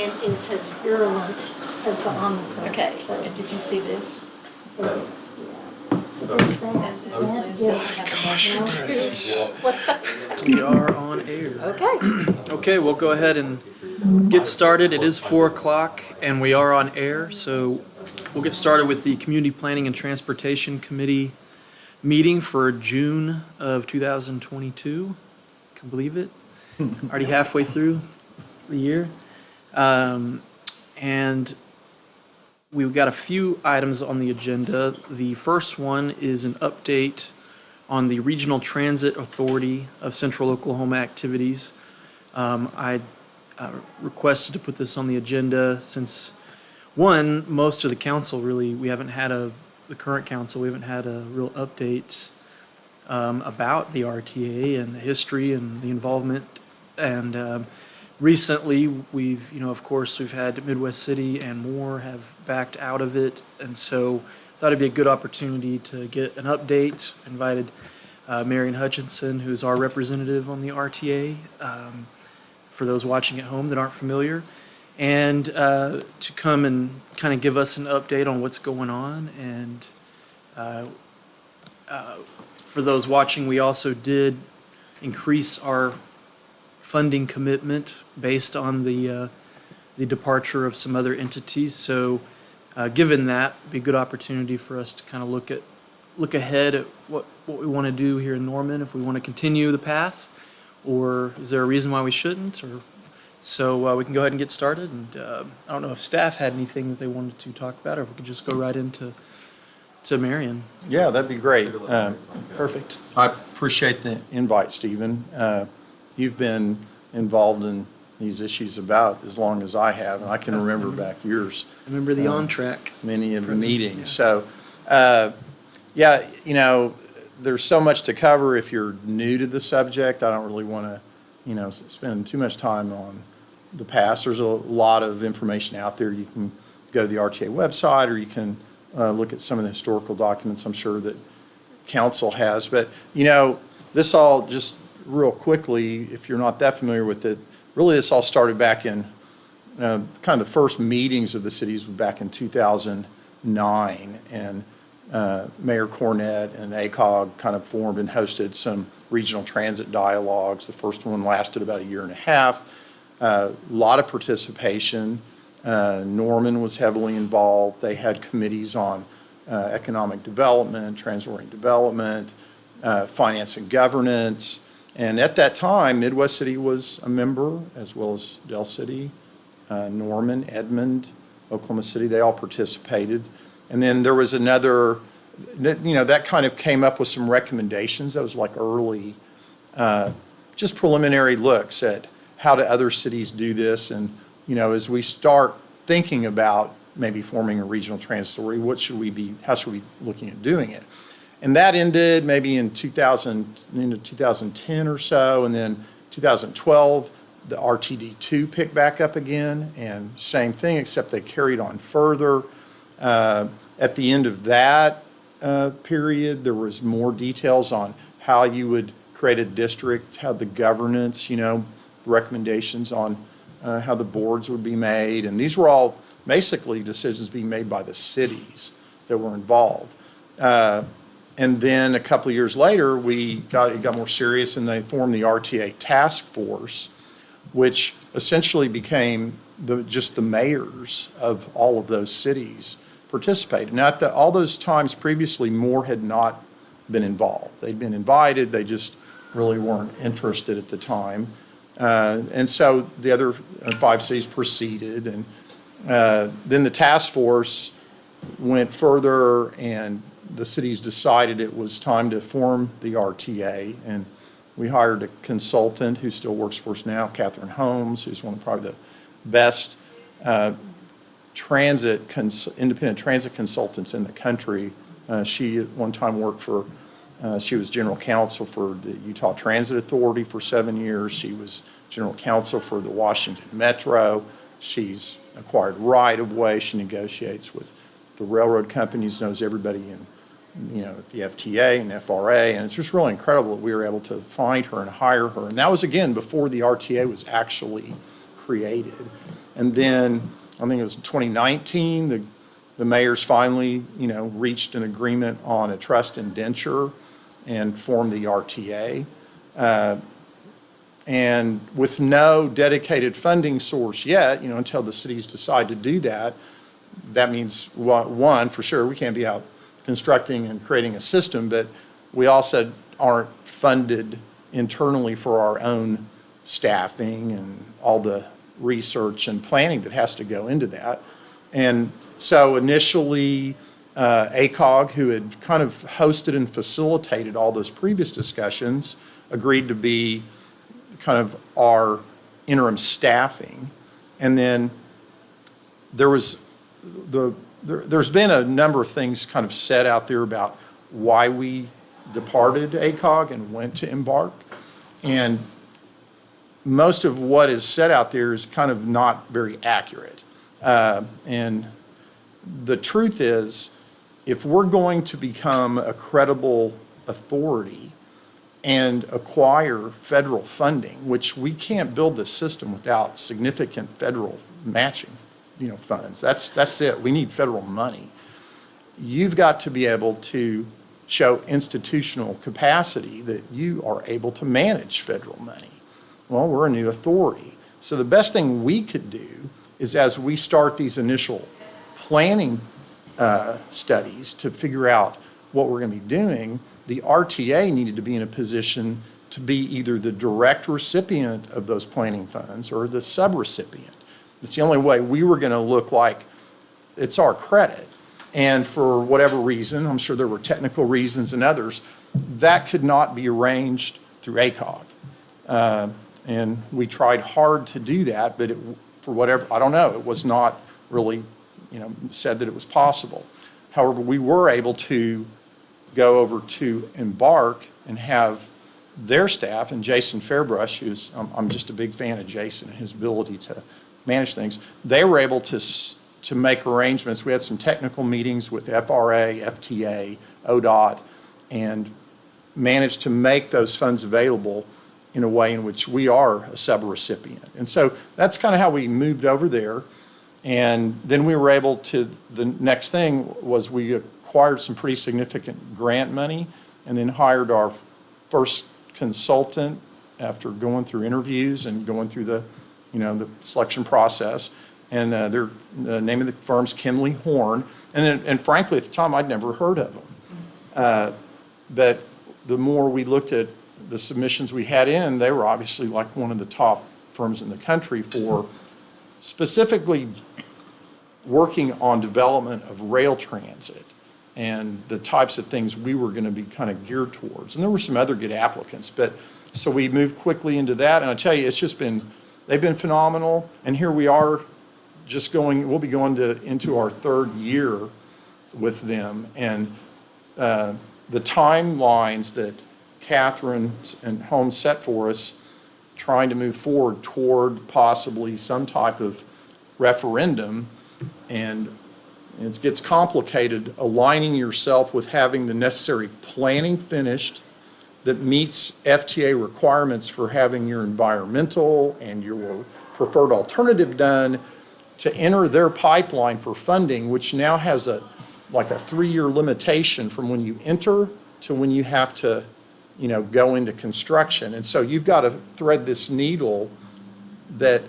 It is as virulent as the Omicron. Okay, So and did you see this? it is, yeah. So there's that. As if That Liz is- doesn't have a message. What the? We are on air. Okay. Okay, we'll go ahead and get started. It is 4 o'clock and we are on air, so we'll get started with the Community Planning and Transportation Committee meeting for June of 2022. Can believe it. Already halfway through the year. And we've got a few items on the agenda. The first one is an update on the Regional Transit Authority of Central Oklahoma activities. I requested to put this on the agenda since, one, most of the council really, the current council, we haven't had a real update about the RTA and the history and the involvement. And recently, of course, we've had Midwest City and more have backed out of it. And so thought it'd be a good opportunity to get an update. Invited Marion Hutchinson, who's our representative on the RTA, for those watching at home that aren't familiar, and to come and kind of give us an update on what's going on. And for those watching, we also did increase our funding commitment based on the departure of some other entities. So given that, it'd be a good opportunity for us to kind of look ahead at what we want to do here in Norman, if we want to continue the path, or is there a reason why we shouldn't? Or so we can go ahead and get started. And I don't know if staff had anything that they wanted to talk about, or if we could just go right into Marion. Yeah, that'd be great. Perfect. I appreciate the invite, Stephen. You've been involved in these issues about as long as I have, and I can remember back years. Remember the on-track. Many of the Present, meetings. yeah. So, there's so much to cover if you're new to the subject. I don't really want to, spend too much time on the past. There's a lot of information out there. You can go to the RTA website, or you can look at some of the historical documents I'm sure that council has. But, this all just real quickly, if you're not that familiar with it, really this all started back in kind of the first meetings of the cities back in 2009. And Mayor Cornett and ACOG kind of formed and hosted some regional transit dialogues. The first one lasted about a year and a half. A lot of participation. Norman was heavily involved. They had committees on economic development, transit development, finance and governance. And at that time, Midwest City was a member, as well as Del City, Norman, Edmond, Oklahoma City. They all participated. And then there was another, that kind of came up with some recommendations. That was like early, just preliminary looks at how do other cities do this. And, as we start thinking about maybe forming a regional transit authority, how should we be looking at doing it? And that ended maybe in 2010 or so. And then 2012, the RTD2 picked back up again, and same thing, except they carried on further. At the end of that period, there was more details on how you would create a district, how the governance, recommendations on how the boards would be made. And these were all basically decisions being made by the cities that were involved. And then a couple of years later, it got more serious, and they formed the RTA task force, which essentially became just the mayors of all of those cities participated. Now, all those times previously, more had not been involved. They'd been invited, they just really weren't interested at the time. And so the other 5 cities proceeded, and then the task force went further, and the cities decided it was time to form the RTA. And we hired a consultant who still works for us now, Catherine Holmes, who's one of probably the best independent transit consultants in the country. She at one time worked she was general counsel for the Utah Transit Authority for 7 years. She was general counsel for the Washington Metro. She's acquired right-of-way. She negotiates with the railroad companies, knows everybody in, at the FTA and FRA. And it's just really incredible that we were able to find her and hire her. And that was, again, before the RTA was actually created. And then, I think it was 2019, the mayors finally, reached an agreement on a trust indenture and formed the RTA. And with no dedicated funding source yet, until the cities decide to do that, that means, one, for sure, we can't be out constructing and creating a system, but we also aren't funded internally for our own staffing and all the research and planning that has to go into that. And so initially, ACOG, who had kind of hosted and facilitated all those previous discussions, agreed to be kind of our interim staffing. And then there's been a number of things kind of said out there about why we departed ACOG and went to Embark. And most of what is said out there is kind of not very accurate. And the truth is, if we're going to become a credible authority and acquire federal funding, which we can't build this system without significant federal matching, funds. That's it. We need federal money. You've got to be able to show institutional capacity that you are able to manage federal money. Well, we're a new authority. So the best thing we could do is, as we start these initial planning studies to figure out what we're going to be doing, the RTA needed to be in a position to be either the direct recipient of those planning funds or the subrecipient. It's the only way we were going to look like it's our credit. And for whatever reason, I'm sure there were technical reasons and others, that could not be arranged through ACOG. And we tried hard to do that, but for whatever, I don't know, it was not really, said that it was possible. However, we were able to go over to Embark and have their staff, and Jason Fairbrush, who's, I'm just a big fan of Jason and his ability to manage things, they were able to make arrangements. We had some technical meetings with FRA, FTA, ODOT, and managed to make those funds available in a way in which we are a subrecipient. And so that's kind of how we moved over there. And then we were able to, the next thing was we acquired some pretty significant grant money and then hired our first consultant after going through interviews and going through the selection process. And the name of the firm's Kimley Horn. And frankly, at the time, I'd never heard of them. But the more we looked at the submissions we had in, they were obviously like one of the top firms in the country for specifically working on development of rail transit and the types of things we were going to be kind of geared towards. And there were some other good applicants, but so we moved quickly into that. And I tell you, it's just been, they've been phenomenal. And here we are just we'll be going into our third year with them. And the timelines that Catherine and Holmes set for us, trying to move forward toward possibly some type of referendum, and it gets complicated aligning yourself with having the necessary planning finished that meets FTA requirements for having your environmental and your preferred alternative done to enter their pipeline for funding, which now has a 3-year limitation from when you enter to when you have to go into construction. And so you've got to thread this needle that,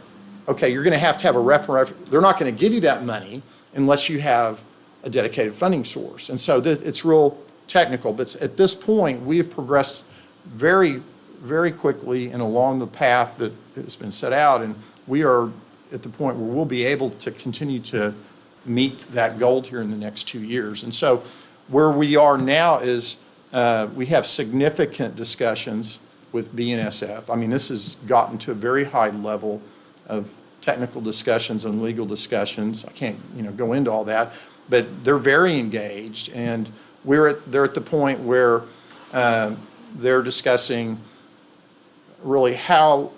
okay, you're going to have a referendum. They're not going to give you that money unless you have a dedicated funding source. And so it's real technical, but at this point, we have progressed very, very quickly and along the path that has been set out. And we are at the point where we'll be able to continue to meet that goal here in the next 2 years. And so where we are now is we have significant discussions with BNSF. I mean, this has gotten to a very high level of technical discussions and legal discussions. I can't, go into all that, but they're very engaged, and they're at the point where they're discussing really how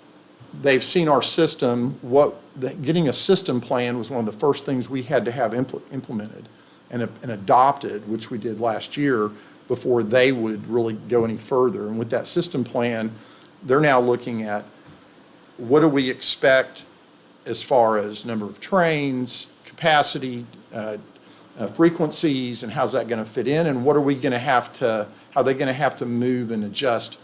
they've seen our system. Getting a system plan was one of the first things we had to have implemented and adopted, which we did last year, before they would really go any further. And with that system plan, they're now looking at what do we expect as far as number of trains, capacity, frequencies, and how's that going to fit in, and what are we going to have to, how are they going to have to move and adjust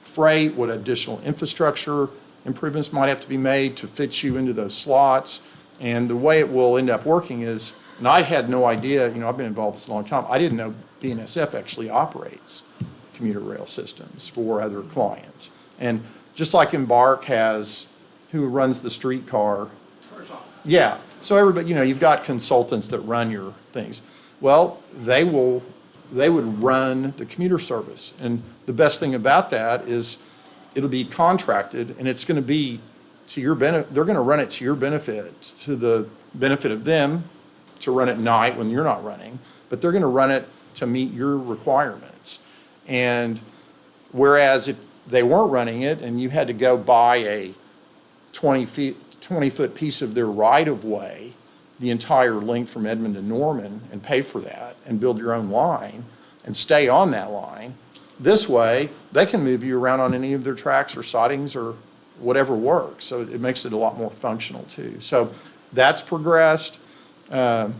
freight, what additional infrastructure improvements might have to be made to fit you into those slots. And the way it will end up working is, and I had no idea, I've been involved this a long time, I didn't know BNSF actually operates commuter rail systems for other clients. And just like Embark has, who runs the Streetcar. Yeah, so everybody, you've got consultants that run your things. Well, they would run the commuter service. And the best thing about that is it'll be contracted, and it's going to be to your benefit. They're going to run it to your benefit, to the benefit of them to run at night when you're not running, but they're going to run it to meet your requirements. And whereas if they weren't running it and you had to go buy a 20-foot piece of their right-of-way, the entire length from Edmond to Norman, and pay for that and build your own line and stay on that line, this way they can move you around on any of their tracks or sidings or whatever works. So it makes it a lot more functional too. So that's progressed. And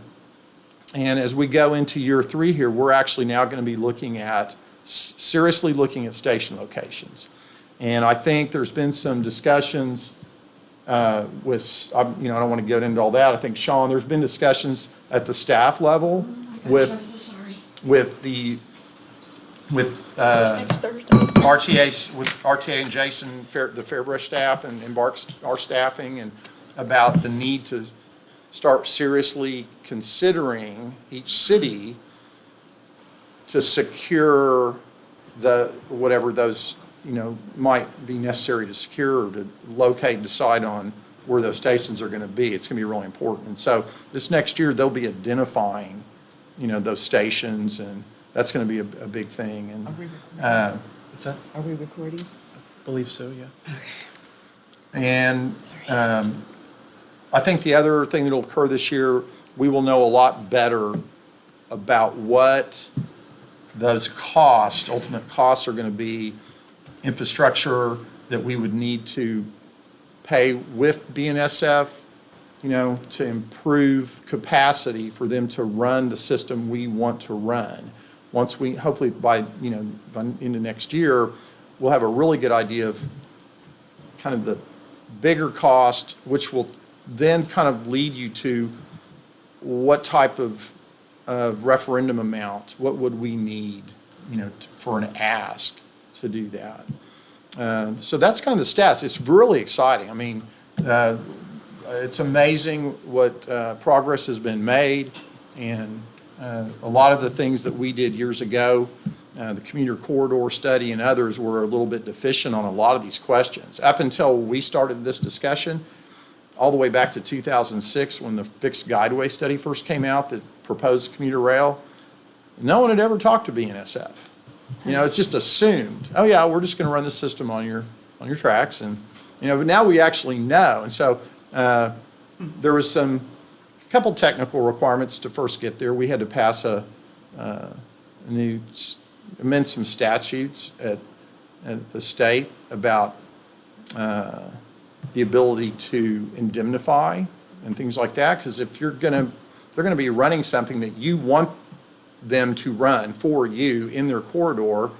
as we go into year 3 here, we're actually now going to be looking at, seriously looking at station locations. And I think there's been some discussions with, I don't want to get into all that. I think, Sean, there's been discussions at the staff level with Next Thursday. RTA and Jason, the Fairbrush staff, and Embark's our staffing, and about the need to start seriously considering each city to secure whatever those might be necessary to secure, or to locate and decide on where those stations are going to be. It's going to be really important. And so this next year they'll be identifying those stations, and that's going to be a big thing. And Are we recording? What's that? Are we recording? Believe so, yeah. And I think the other thing that will occur this year, we will know a lot better about what those costs, ultimate costs, are going to be, infrastructure that we would need to pay with BNSF, to improve capacity for them to run the system we want to run. Once we, hopefully by into next year, we'll have a really good idea of kind of the bigger cost, which will then kind of lead you to what type of referendum amount, what would we need, for an ask to do that. So that's kind of the stats. It's really exciting. I mean, it's amazing what progress has been made, and a lot of the things that we did years ago, the commuter corridor study and others, were a little bit deficient on a lot of these questions. Up until we started this discussion, all the way back to 2006, when the fixed guideway study first came out that proposed commuter rail, no one had ever talked to BNSF. It's just assumed, oh yeah, we're just going to run the system on your tracks, and but now we actually know. And so there was a couple technical requirements to first get there. We had to pass amend some statutes at the state about the ability to indemnify and things like that, because if they're going to be running something that you want them to run for you in their corridor,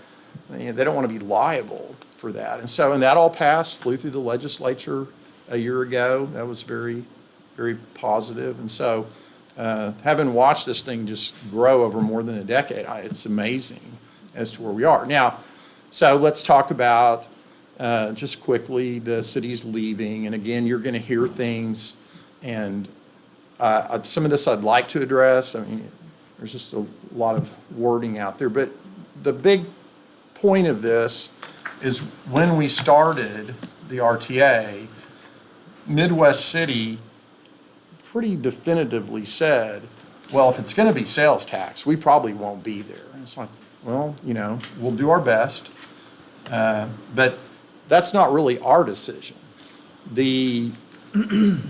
they don't want to be liable for that. And that all passed, flew through the legislature a year ago. That was very, very positive. And so having watched this thing just grow over more than a decade, it's amazing as to where we are. Now, so let's talk about just quickly the cities leaving. And again, you're going to hear things, and some of this I'd like to address. I mean, there's just a lot of wording out there. But the big point of this is, when we started the RTA, Midwest City pretty definitively said, well, if it's going to be sales tax, we probably won't be there. And it's like, well, we'll do our best. But that's not really our decision. The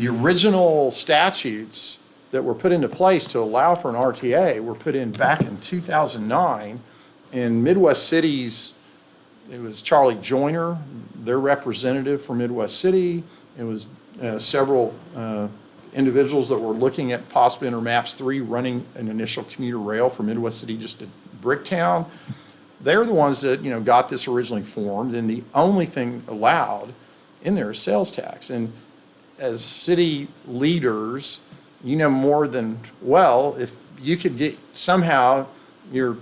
original statutes that were put into place to allow for an RTA were put in back in 2009. In Midwest Cities, it was Charlie Joyner, their representative for Midwest City. It was several individuals that were looking at possibly under Maps 3 running an initial commuter rail from Midwest City just to Bricktown. They're the ones that, got this originally formed, and the only thing allowed in there is sales tax. And as city leaders, more than well, if you could get somehow your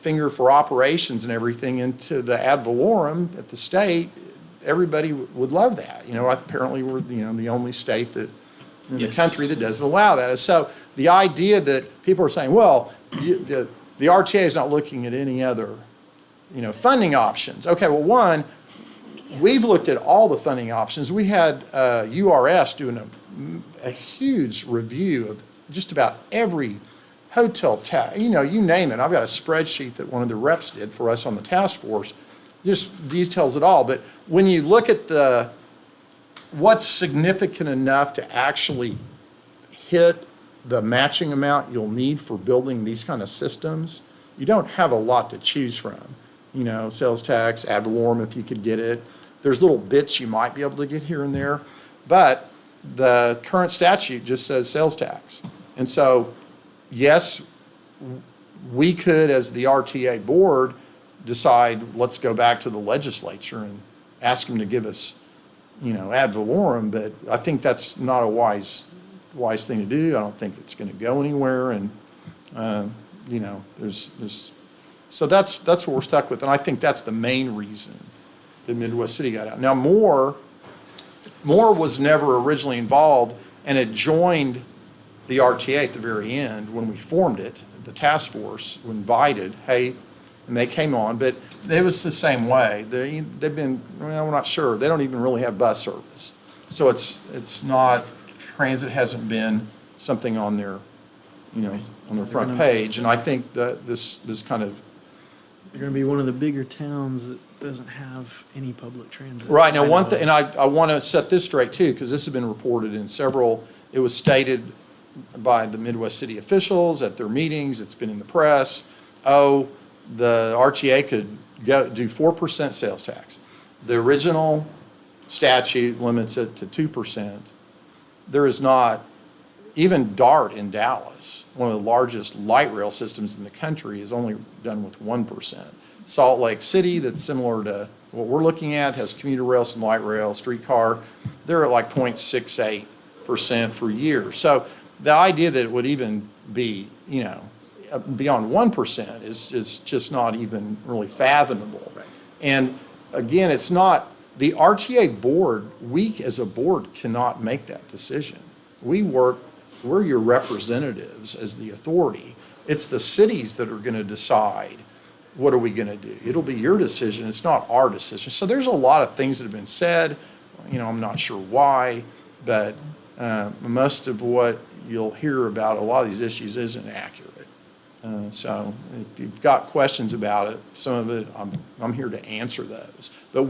finger for operations and everything into the ad valorem at the state, everybody would love that. Apparently we're, the only state that in the country that doesn't allow that. And so the idea that people are saying, well, the RTA is not looking at any other, funding options. Okay, well, one, we've looked at all the funding options. We had URS doing a huge review of just about every hotel tax, you name it. I've got a spreadsheet that one of the reps did for us on the task force, just details it all. But when you look at what's significant enough to actually hit the matching amount you'll need for building these kind of systems, you don't have a lot to choose from. Sales tax, ad valorem if you could get it. There's little bits you might be able to get here and there, but the current statute just says sales tax. And so, yes, we could, as the RTA board, decide, let's go back to the legislature and ask them to give us, ad valorem, but I think that's not a wise thing to do. I don't think it's going to go anywhere, and so that's what we're stuck with, and I think that's the main reason that Midwest City got out. Now, Moore was never originally involved, and it joined the RTA at the very end when we formed it. The task force invited, hey, and they came on, but it was the same way. They've been, well, we're not sure. They don't even really have bus service. So it's not, transit hasn't been something on their, on their front page. And I think that this kind of. They're going to be one of the bigger towns that doesn't have any public transit. Right, now one thing, and I want to set this straight too, because this has been reported in several, it was stated by the Midwest City officials at their meetings, it's been in the press, the RTA could do 4% sales tax. The original statute limits it to 2%. There is not, even DART in Dallas, one of the largest light rail systems in the country, is only done with 1%. Salt Lake City, that's similar to what we're looking at, has commuter rail, some light rail, streetcar. They're at like 0.68% for years. So the idea that it would even be, beyond 1% is just not even really fathomable. Right. And again, it's not, the RTA board, we as a board cannot make that decision. We're your representatives as the authority. It's the cities that are going to decide what are we going to do. It'll be your decision. It's not our decision. So there's a lot of things that have been said. I'm not sure why, but most of what you'll hear about a lot of these issues isn't accurate. So if you've got questions about it, some of it, I'm here to answer those. But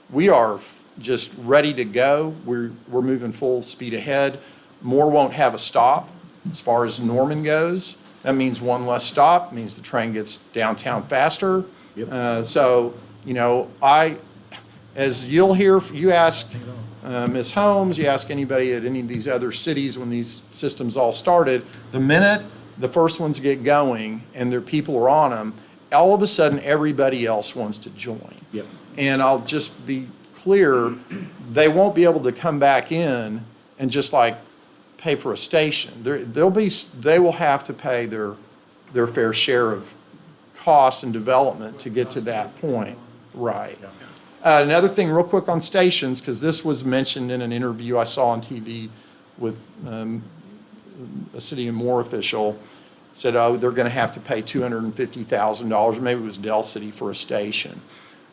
we are just ready to go. We're moving full speed ahead. Moore won't have a stop as far as Norman goes. That means one less stop, means the train gets downtown faster. Yep. So, as you'll hear, you ask Ms. Holmes, you ask anybody at any of these other cities when these systems all started, the minute the first ones get going and their people are on them, all of a sudden everybody else wants to join. Yep. And I'll just be clear, they won't be able to come back in and just pay for a station. They will have to pay their fair share of costs and development to get to that point. Right. Another thing real quick on stations, because this was mentioned in an interview I saw on TV with a city and Moore official, said, they're going to have to pay $250,000, maybe it was Del City, for a station.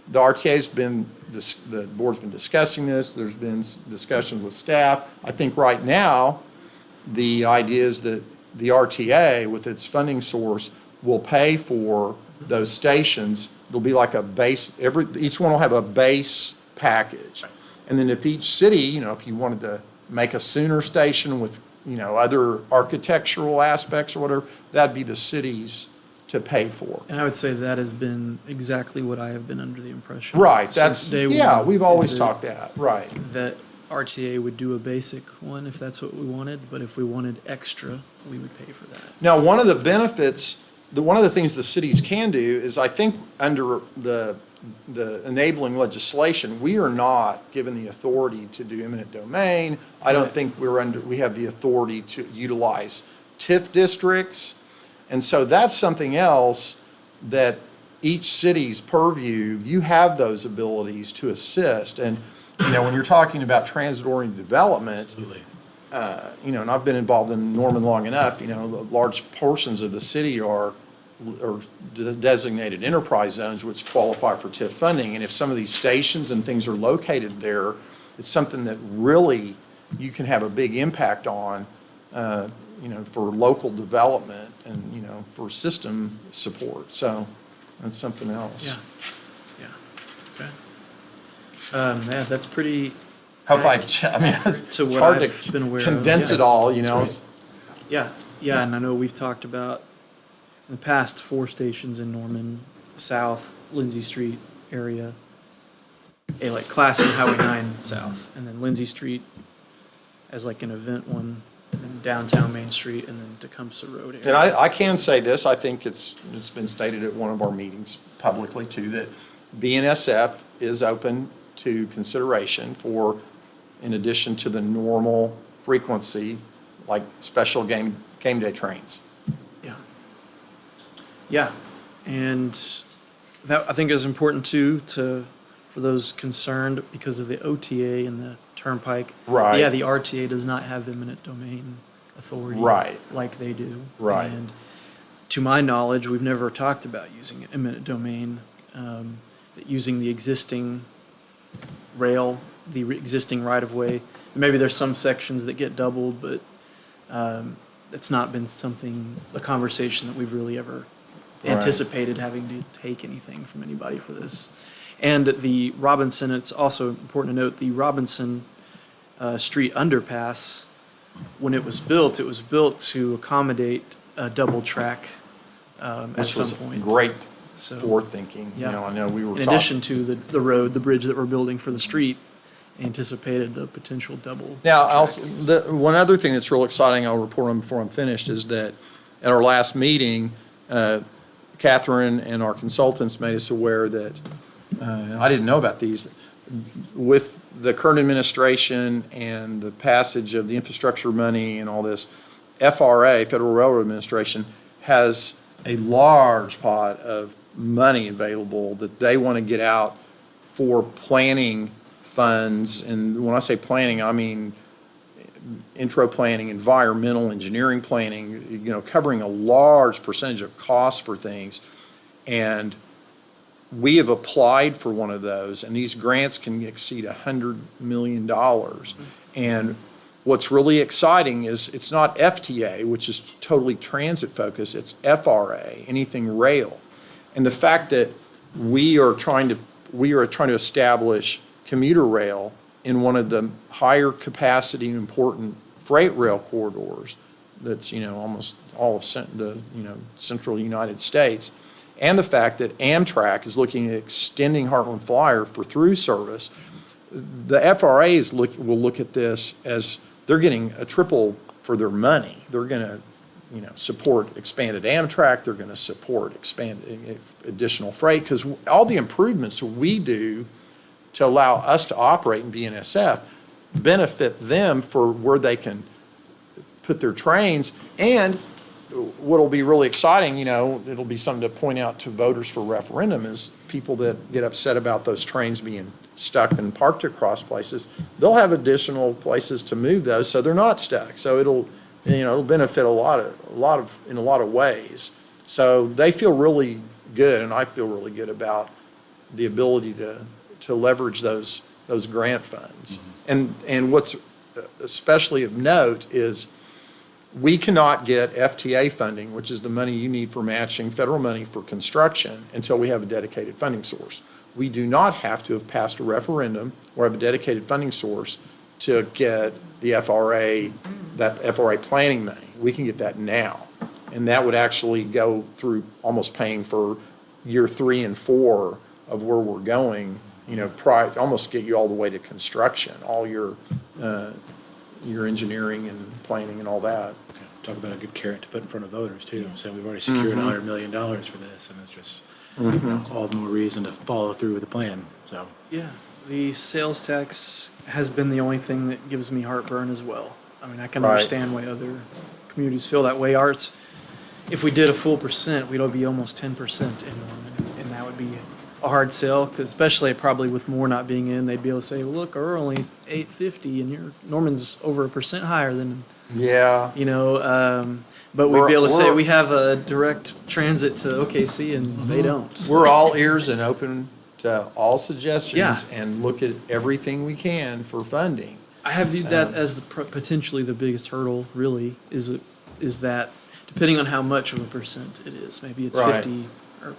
The RTA's the board's been discussing this. There's been discussions with staff. I think right now, the idea is that the RTA, with its funding source, will pay for those stations. It'll be like a base, each one will have a base package. And then if each city, if you wanted to make a Sooner station with, other architectural aspects or whatever, that'd be the city's to pay for. And I would say that has been exactly what I have been under the impression. Right, since day one. We've always talked that, right. That RTA would do a basic one if that's what we wanted, but if we wanted extra, we would pay for that. Now, one of the benefits, one of the things the cities can do is, I think under the enabling legislation, we are not given the authority to do eminent domain. I don't Right. think we have the authority to utilize TIF districts. And so that's something else that each city's purview, you have those abilities to assist. And, when you're talking about transit-oriented development, Absolutely. and I've been involved in Norman long enough, large portions of the city are designated enterprise zones which qualify for TIF funding. And if some of these stations and things are located there, it's something that really you can have a big impact on, for local development and, for system support. So that's something else. Yeah. Okay. Yeah, that's pretty. Hope it's To what hard I've been aware to of, condense yeah. it all, Yeah, and I know we've talked about in the past 4 stations in Norman, South, Lindsay Street area, like classic Highway 9 South, and then Lindsay Street as like an event one, and then downtown Main Street, and then Tecumseh Road area. And I can say this, I think it's been stated at one of our meetings publicly too, that BNSF is open to consideration for, in addition to the normal frequency, like special game day trains. Yeah, and that I think is important too for those concerned because of the OTA and the Turnpike. Right. Yeah, the RTA does not have eminent domain authority. Right. Like they do. Right. And to my knowledge, we've never talked about using eminent domain, using the existing rail, the existing right-of-way. Maybe there's some sections that get doubled, but it's not been a conversation that we've really ever anticipated having to take anything from anybody for this. And the Robinson, it's also important to note, the Robinson Street underpass, when it was built to accommodate a double track at Which some was point. great So, forward-thinking. Yeah. I know we were in addition to the road, the bridge that we're building for the street, anticipated the potential double. Now, track. one other thing that's real exciting, I'll report on before I'm finished, is that at our last meeting, Catherine and our consultants made us aware that, I didn't know about these, with the current administration and the passage of the infrastructure money and all this, FRA, Federal Railroad Administration, has a large pot of money available that they want to get out for planning funds. And when I say planning, I mean intro planning, environmental engineering planning, covering a large percentage of costs for things. And we have applied for one of those, and these grants can exceed $100 million. And what's really exciting is it's not FTA, which is totally transit focused, it's FRA, anything rail. And the fact that we are trying to establish commuter rail in one of the higher capacity and important freight rail corridors that's, almost all of the central United States, and the fact that Amtrak is looking at extending Heartland Flyer for through service, the FRAs will look at this as they're getting a triple for their money. They're going to, support expanded Amtrak. They're going to support expanded additional freight, because all the improvements we do to allow us to operate in BNSF benefit them for where they can put their trains. And what'll be really exciting, it'll be something to point out to voters for referendum, is people that get upset about those trains being stuck and parked across places, they'll have additional places to move those so they're not stuck. So it'll benefit in a lot of ways. So they feel really good, and I feel really good about the ability to leverage those grant funds. And what's especially of note is we cannot get FTA funding, which is the money you need for matching federal money for construction, until we have a dedicated funding source. We do not have to have passed a referendum or have a dedicated funding source to get the FRA, that FRA planning money. We can get that now. And that would actually go through almost paying for year 3 and 4 of where we're going almost get you all the way to construction, all your engineering and planning and all that. Talk about a good carrot to put in front of voters too. So we've already secured $100 million for this, and it's just all the more reason to follow through with the plan. So Yeah, the sales tax has been the only thing that gives me heartburn as well. I mean, I can Right. understand why other communities feel that way. Ours, if we did a full percent, we'd be almost 10% in Norman, and that would be a hard sell, 'cause especially probably with more not being in, they'd be able to say, well, look, we're only 850, and your Norman's over 1% higher than. Yeah. But we'd be able to say We're- we have a direct transit to OKC and they don't. So- We're all ears and open to all suggestions Yeah. and look at everything we can for funding. I have viewed that as potentially the biggest hurdle. Really, is that depending on how much of a percent it is. Maybe it's Right. 50, or or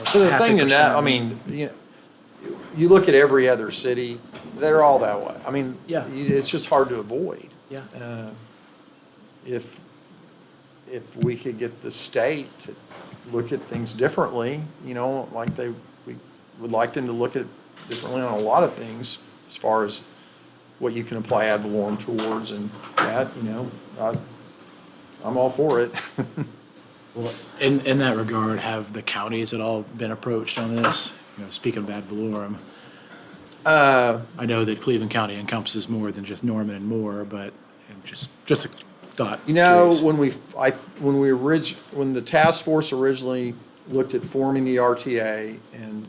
So the half a thing to percent. know, I mean, you look at every other city, they're all that way. I mean, Yeah. it's just hard to avoid. Yeah. If we could get the state to look at things differently, like we would like them to look at it differently on a lot of things as far as what you can apply ad valorem towards and that, I'm all for it. well, in that regard, have the counties at all been approached on this? Speaking of ad valorem, I know that Cleveland County encompasses more than just Norman and Moore, but just a thought. Curious. When the task force originally looked at forming the RTA and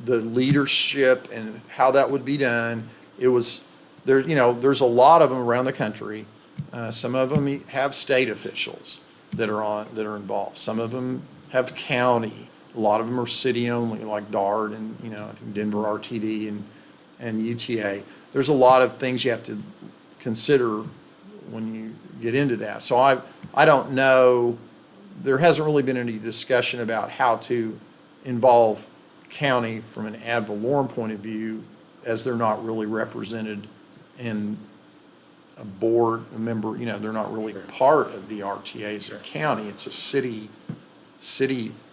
the leadership and how that would be done, it was there. There's a lot of them around the country. Some of them have state officials that are involved. Some of them have county. A lot of them are city only, like DART and I think Denver RTD and UTA. There's a lot of things you have to consider when you get into that. So I don't know. There hasn't really been any discussion about how to involve county from an ad valorem point of view, as they're not really represented in a board member. They're not really part of the RTA as a county. It's a city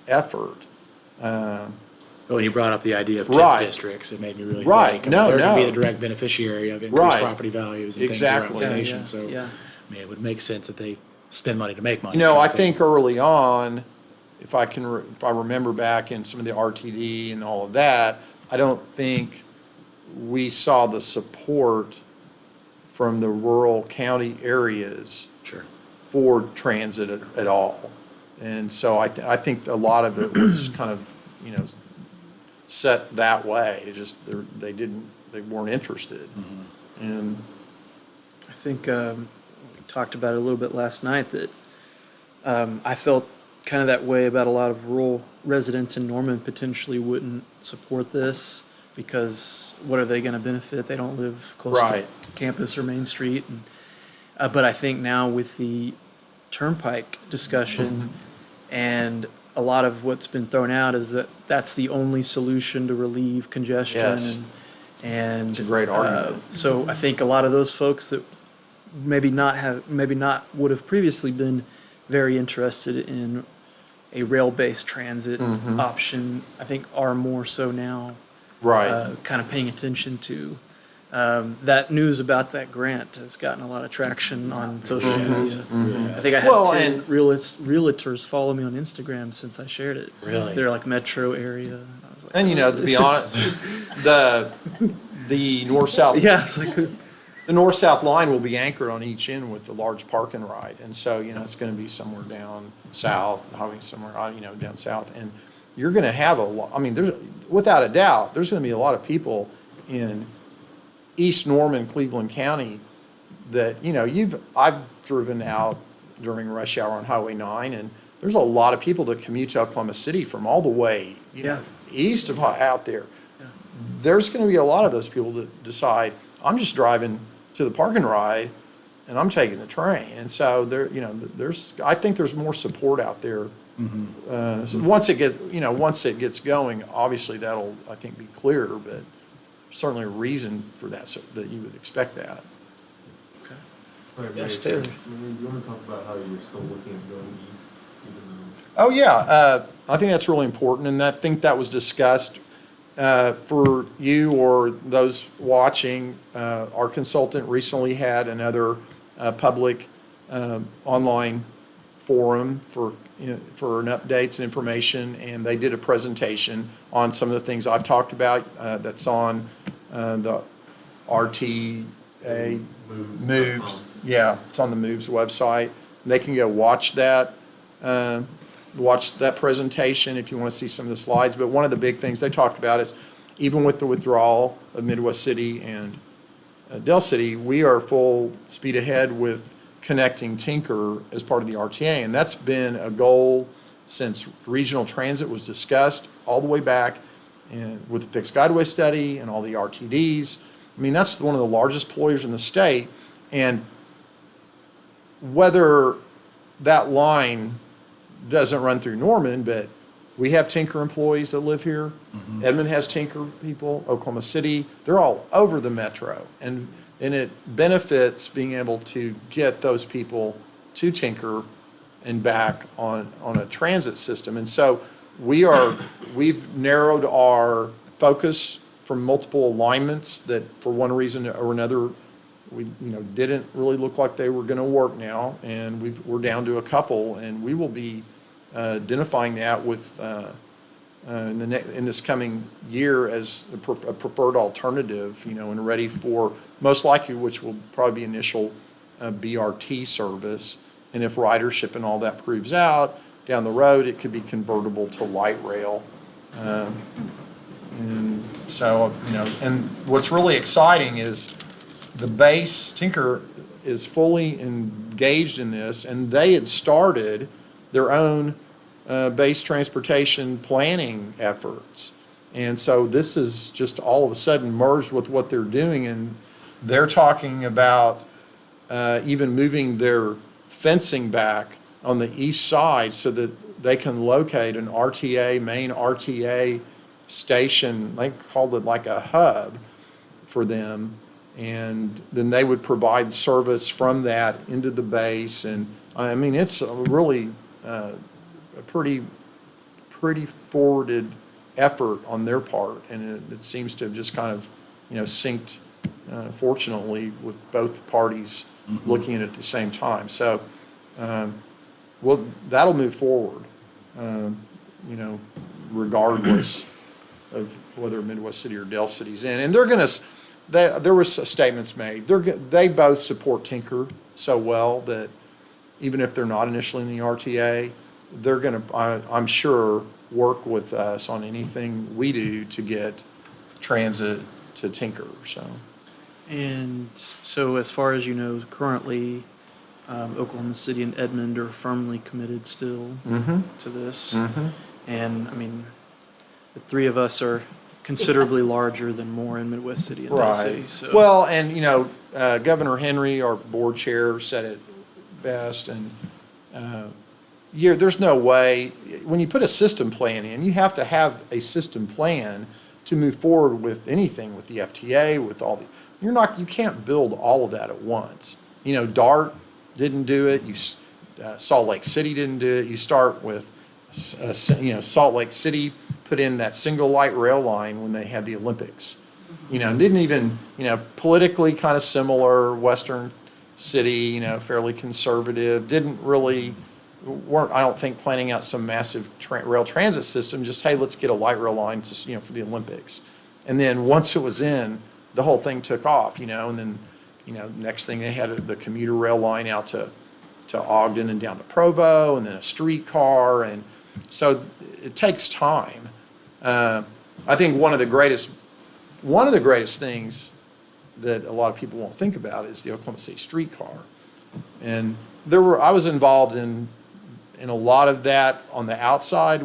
effort. When you brought up the idea of Right. TIF districts, it made me really Right. think. No, they're going to be no. the direct beneficiary of increased Right. property values and Exactly. things around the Yeah, station. yeah, So yeah. I mean, it would make sense that they spend money to make money. I think early on, if I remember back in some of the RTD and all of that, I don't think we saw the support from the rural county areas Sure. for transit at all. And so I think a lot of it was kind of, set that way. It just, they weren't interested. And I think we talked about it a little bit last night that I felt kind of that way about a lot of rural residents in Norman potentially wouldn't support this because what are they going to benefit? They don't live close Right. to campus or Main Street. And, but I think now with the Turnpike discussion and a lot of what's been thrown out is that that's the only solution to relieve congestion. Yes. And It's a great argument. So I think a lot of those folks that maybe not would have previously been very interested in a rail-based transit option, I think are more so now. right. Kind of paying attention to. That news about that grant has gotten a lot of traction on social media. I think I had Well, 10 and- realtors follow me on Instagram since I shared it. Really? They're like metro area. And I was like, And to be honest, the north-south yeah, it's like, the north-south line will be anchored on each end with the large park and ride. And so, it's going to be somewhere down south, somewhere, down south. And you're going to have a lot, without a doubt, there's going to be a lot of people in East Norman, Cleveland County that, I've driven out during rush hour on Highway 9, and there's a lot of people that commute to Oklahoma City from all the way, east of out there. Yeah. There's going to be a lot of those people that decide, I'm just driving to the park and ride, and I'm taking the train. And so I think there's more support out there. So once it gets going, obviously that'll, I think, be clearer, but certainly a reason for that, so that you would expect that. Yes, Taylor. Do you want to talk about how you're still looking at going east, even though? Oh, yeah. I think that's really important, and I think that was discussed for you or those watching, our consultant recently had another public online forum for an updates and information, and they did a presentation on some of the things I've talked about. That's on the RTA Moves. Yeah, it's on the Moves website. They can go watch that presentation if you want to see some of the slides. But one of the big things they talked about is even with the withdrawal of Midwest City and Del City, we are full speed ahead with connecting Tinker as part of the RTA. And that's been a goal since regional transit was discussed all the way back with the fixed guideway study and all the RTDs. I mean, that's one of the largest employers in the state. And whether that line doesn't run through Norman, but we have Tinker employees that live here. Edmond has Tinker people, Oklahoma City. They're all over the metro. And it benefits being able to get those people to Tinker and back on a transit system. And so we've narrowed our focus from multiple alignments that for one reason or another we didn't really look like they were going to work now, and we're down to a couple, and we will be identifying that with in this coming year as a preferred alternative, and ready for most likely, which will probably be initial BRT service, and if ridership and all that proves out down the road, it could be convertible to light rail. And so, and what's really exciting is the base, Tinker is fully engaged in this, and they had started their own base transportation planning efforts. And so this is just all of a sudden merged with what they're doing, and they're talking about even moving their fencing back on the east side so that they can locate an main RTA station. They called it like a hub for them, and then they would provide service from that into the base. And I mean, it's a really a pretty forwarded effort on their part, and it seems to have just kind of synced fortunately with both parties looking at it at the same time. So well, that'll move forward regardless of whether Midwest City or Del City's in. And they're going to there was statements made. They both support Tinker so well that even if they're not initially in the RTA, they're going to, I'm sure, work with us on anything we do to get transit to Tinker. And so as far as you know, currently, Oklahoma City and Edmond are firmly committed still to this. And I mean, the three of us are considerably larger than Moore and Midwest City and Del City. So. Well, and Governor Henry, our board chair, said it best. And there's no way, when you put a system plan in, you have to have a system plan to move forward with anything, with the FTA, with all the, you can't build all of that at once. DART didn't do it. Salt Lake City didn't do it. You start with, Salt Lake City put in that single light rail line when they had the Olympics. Didn't even, politically kind of similar, Western city, fairly conservative, weren't, I don't think, planning out some massive rail transit system, just, hey, let's get a light rail line to, for the Olympics. And then once it was in, the whole thing took off, and then, next thing they had the commuter rail line out to Ogden and down to Provo, and then a streetcar. And so it takes time. I think one of the greatest things that a lot of people won't think about is the Oklahoma City streetcar. And I was involved in a lot of that on the outside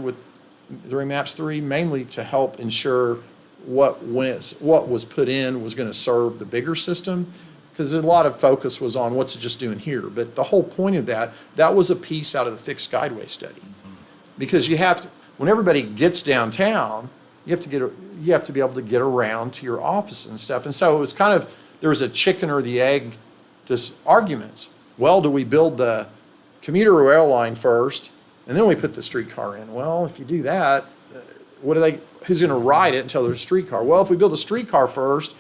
during MAPS 3, mainly to help ensure what was put in was going to serve the bigger system, because a lot of focus was on what's it just doing here. But the whole point of that was a piece out of the fixed guideway study, because when everybody gets downtown, you have to be able to get around to your office and stuff. And so it was kind of, there was a chicken or the egg just arguments. Well, do we build the commuter rail line first and then we put the streetcar in? Well, if you do that, who's going to ride it until there's a streetcar? Well, if we build a streetcar first,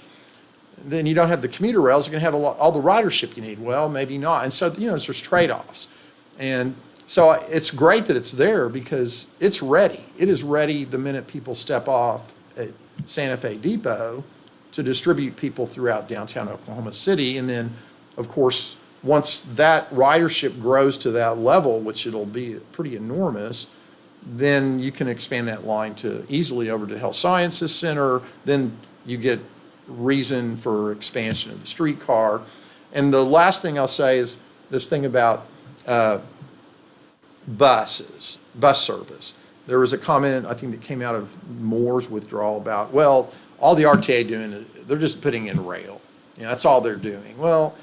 then you don't have the commuter rails, you're going to have all the ridership you need. Well, maybe not. And so, there's trade-offs. And so it's great that it's there because it's ready. It is ready the minute people step off at Santa Fe Depot to distribute people throughout downtown Oklahoma City. And then, of course, once that ridership grows to that level, which it'll be pretty enormous, then you can expand that line to easily over to Health Sciences Center. Then you get reason for expansion of the streetcar. And the last thing I'll say is this thing about bus service. There was a comment, I think, that came out of Moore's withdrawal about, well, all the RTA doing is they're just putting in rail. That's all they're doing. Well,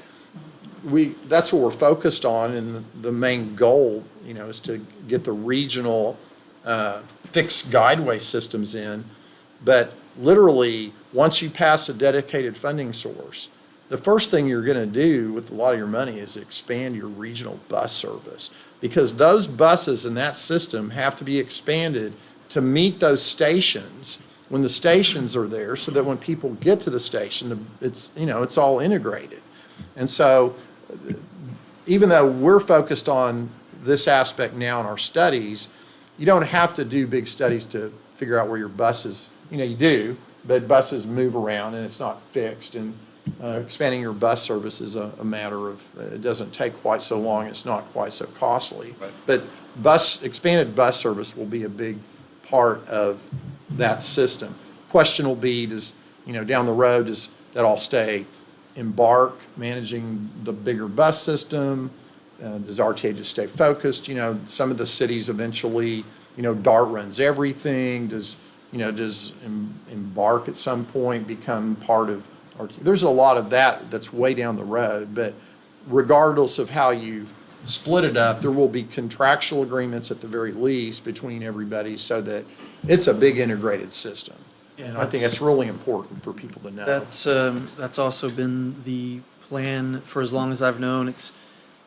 that's what we're focused on, and the main goal, is to get the regional fixed guideway systems in. But literally, once you pass a dedicated funding source, the first thing you're going to do with a lot of your money is expand your regional bus service, because those buses in that system have to be expanded to meet those stations when the stations are there, so that when people get to the station, it's all integrated. And so even though we're focused on this aspect now in our studies, you don't have to do big studies to figure out where your buses, you do, but buses move around and it's not fixed. And expanding your bus service is a matter of, it doesn't take quite so long, it's not quite so costly. Right. But expanded bus service will be a big part of that system. Question will be, down the road, does that all stay Embark managing the bigger bus system? Does RTA just stay focused? Some of the cities eventually, DART runs everything. Does Embark at some point become part of RTA? There's a lot of that's way down the road, but regardless of how you split it up, there will be contractual agreements at the very least between everybody so that it's a big integrated system. And I think that's really important for people to know. That's also been the plan for as long as I've known. It's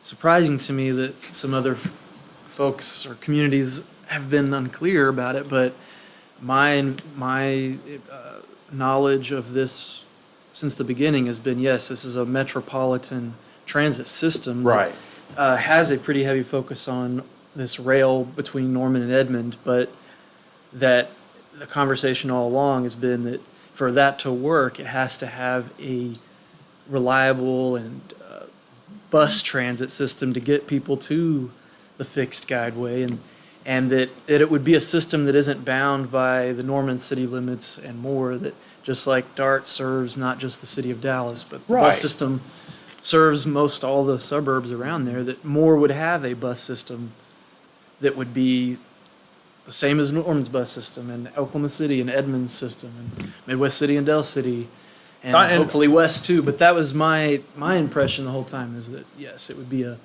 surprising to me that some other folks or communities have been unclear about it, but my knowledge of this since the beginning has been, yes, this is a metropolitan transit system. Right. That has a pretty heavy focus on this rail between Norman and Edmond, but that the conversation all along has been that for that to work, it has to have a reliable and bus transit system to get people to the fixed guideway, and that it would be a system that isn't bound by the Norman city limits and more, that just like DART serves not just the city of Dallas, but the Right. bus system serves most all the suburbs around there, that Moore would have a bus system that would be the same as Norman's bus system, and Oklahoma City and Edmond's system, and Midwest City and Del City, and hopefully West too. But that was my impression the whole time, is that yes, it would be a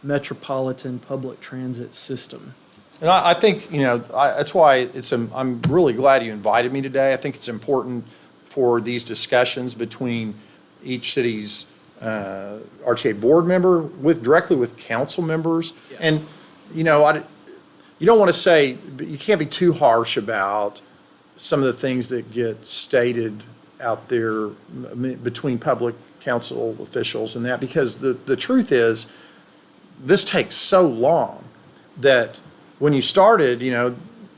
metropolitan public transit system. And I think, that's why I'm really glad you invited me today. I think it's important for these discussions between each city's RTA board member directly with council members. Yeah. And, you don't want to say, you can't be too harsh about some of the things that get stated out there between public council officials and that, because the truth is, this takes so long that when you started,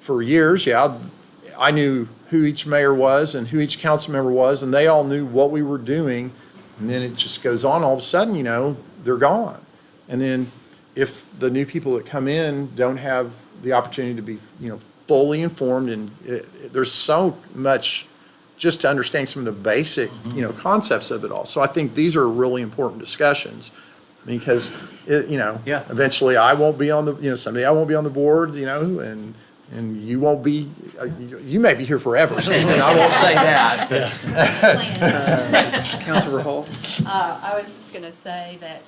for years, I knew who each mayor was and who each council member was, and they all knew what we were doing. And then it just goes on. All of a sudden, they're gone. And then if the new people that come in don't have the opportunity to be, fully informed, and there's so much just to understand some of the basic, concepts of it all. So I think these are really important discussions, because eventually I won't be on the, someday I won't be on the board, and you won't be, you may be here forever, so I won't say that. Councilor Hall? I was just going to say that,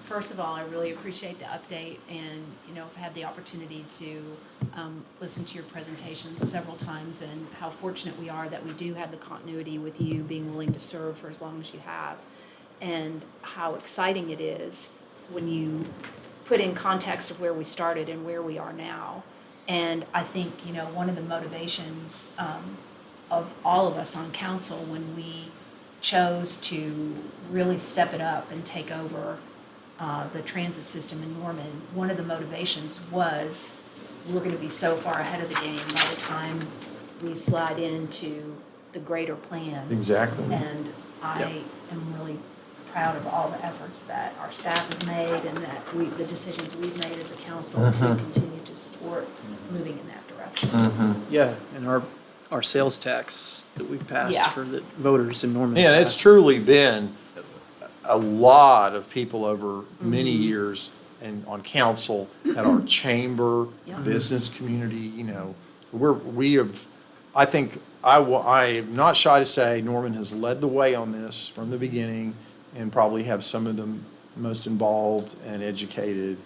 first of all, I really appreciate the update, and, I've had the opportunity to listen to your presentations several times, and how fortunate we are that we do have the continuity with you being willing to serve for as long as you have, and how exciting it is when you put in context of where we started and where we are now. And I think, you know, one of the motivations of all of us on council when we chose to really step it up and take over the transit system in Norman, one of the motivations was we're going to be so far ahead of the game by the time we slide into the greater plan. Exactly. And I am really proud of all the efforts that our staff has made and that the decisions we've made as a council to continue to support moving in that direction. Yeah, and our sales tax that we passed Yeah. for the voters in Norman. Yeah, and it's passed. truly been a lot of people over many years and on council, at our chamber, Yeah. business community, you know, we have, I think, I am not shy to say Norman has led the way on this from the beginning and probably have some of the most involved and educated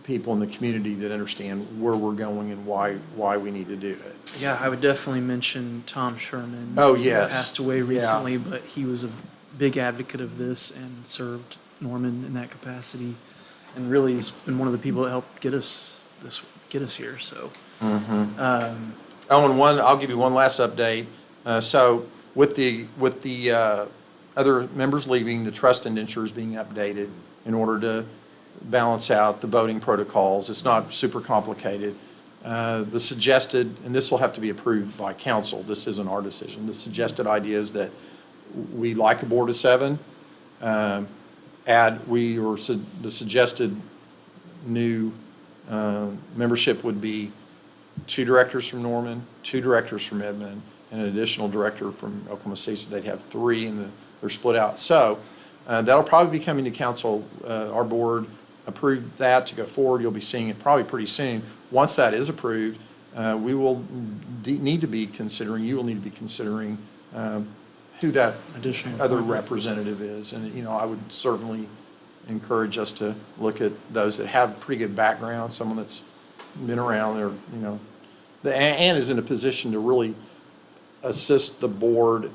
people in the community that understand where we're going and why we need to do it. Yeah, I would definitely mention Tom Sherman. Oh, who yes. passed away Yeah. recently, but he was a big advocate of this and served Norman in that capacity, and really has been one of the people that helped get us here. So, Oh, and I'll give you one last update. So with the other members leaving, the trust indenture is being updated in order to balance out the voting protocols. It's not super complicated. The suggested, and this will have to be approved by council, this isn't our decision, the suggested idea is that we like a board of 7. The suggested new membership would be 2 directors from Norman, 2 directors from Edmond, and an additional director from Oklahoma City, so they'd have 3, and they're split out. So that'll probably be coming to council. Our board approved that to go forward. You'll be seeing it probably pretty soon. Once that is approved, we will need to be considering, you will need to be considering who that Additional other appointment. representative is. And, you know, I would certainly encourage us to look at those that have pretty good background, someone that's been around or, you know, and is in a position to really assist the board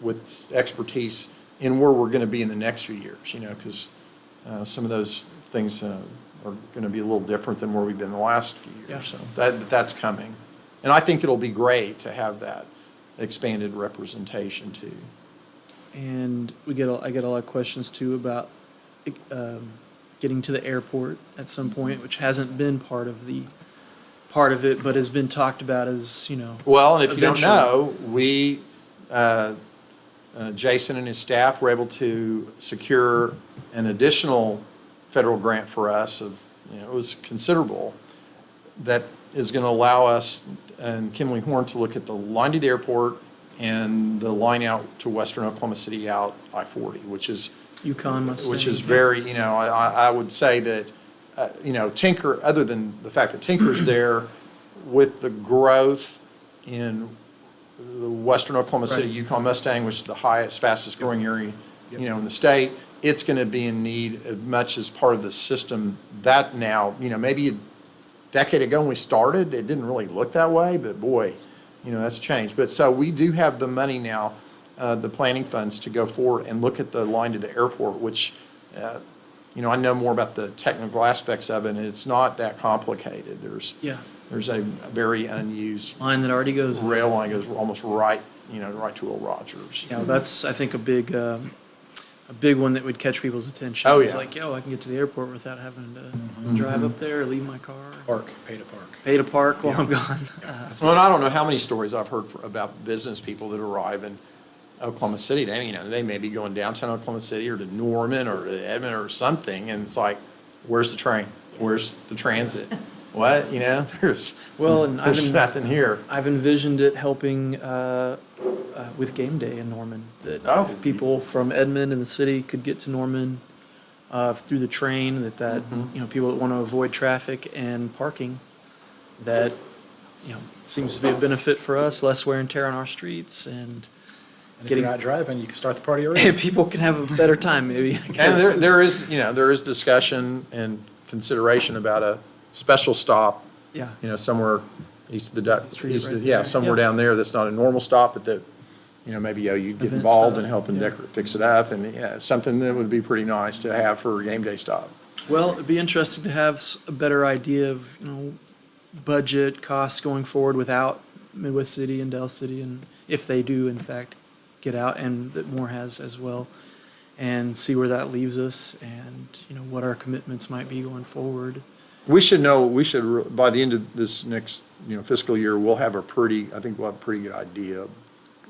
with expertise in where we're going to be in the next few years, you know, because some of those things are going to be a little different than where we've been the last few years. Yeah. So that's coming. And I think it'll be great to have that expanded representation too. and I get a lot of questions too about getting to the airport at some point, which hasn't been part of it, but has been talked about as, you know. Well, and if you don't eventually. know, Jason and his staff were able to secure an additional federal grant for us of, you know, it was considerable, that is going to allow us and Kimberly Horn to look at the line to the airport and the line out to western Oklahoma City out I-40, which is Yukon Mustang. which is very, you know, I would say that, you know, Tinker, other than the fact that Tinker's there, with the growth in the western Oklahoma City Right. Yukon Mustang, which is the highest, fastest growing area, you know, in the state, it's going to be in need as much as part of the system that now, you know, maybe a decade ago when we started, it didn't really look that way, but boy, you know, that's changed. But so we do have the money now, the planning funds to go forward and look at the line to the airport, which, you know, I know more about the technical aspects of it, and it's not that complicated. There's a very unused Line that already goes there. rail line goes almost right, you know, right to Old Rogers. Yeah, that's, I think, a big one that would catch people's attention. Oh, It's yeah. like, yo, I can get to the airport without having to drive up there or leave my car. Pay to park. Pay to park while I'm gone. Well, and I don't know how many stories I've heard about business people that arrive in Oklahoma City. They, you know, they may be going downtown Oklahoma City or to Norman or to Edmond or something, and it's like, where's the train? Where's the transit? What, you know, there's nothing here. I've envisioned it helping with game day in Norman. That Oh. if people from Edmond and the city could get to Norman through the train, that you know, people that want to avoid traffic and parking, that, you know, seems to be a benefit for us, less wear and tear on our streets, and And if you're not driving, you can start the party early. people can have a better time maybe. I And guess. there is, you know, there is discussion and consideration about a special stop, Yeah. you know, somewhere east of the, Street east of, right yeah, there. somewhere Yeah. down there that's not a normal stop, but that, you know, maybe you get Event involved stop, in helping yeah. fix it up, and, yeah, it's something that would be pretty nice to have for a game day stop. Well, it'd be interesting to have a better idea of, you know, budget costs going forward without Midwest City and Del City, and if they do in fact get out, and that Moore has as well, and see where that leaves us, and what our commitments might be going forward. We should know, by the end of this next, fiscal year, we'll have a pretty good idea of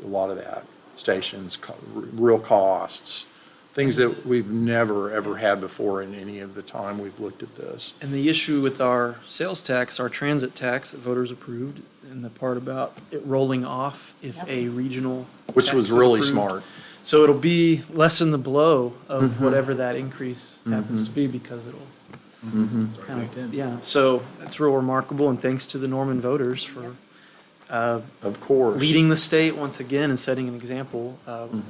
a lot of that, stations, real costs, things that we've never, ever had before in any of the time we've looked at this. And the issue with our sales tax, our transit tax that voters approved, and the part about it rolling off if a regional Which tax was is really approved. smart. So it'll be lessen the blow of whatever that increase happens to be, because it'll kind of, yeah. So that's real remarkable, and thanks to the Norman voters for Of course. leading the state once again and setting an example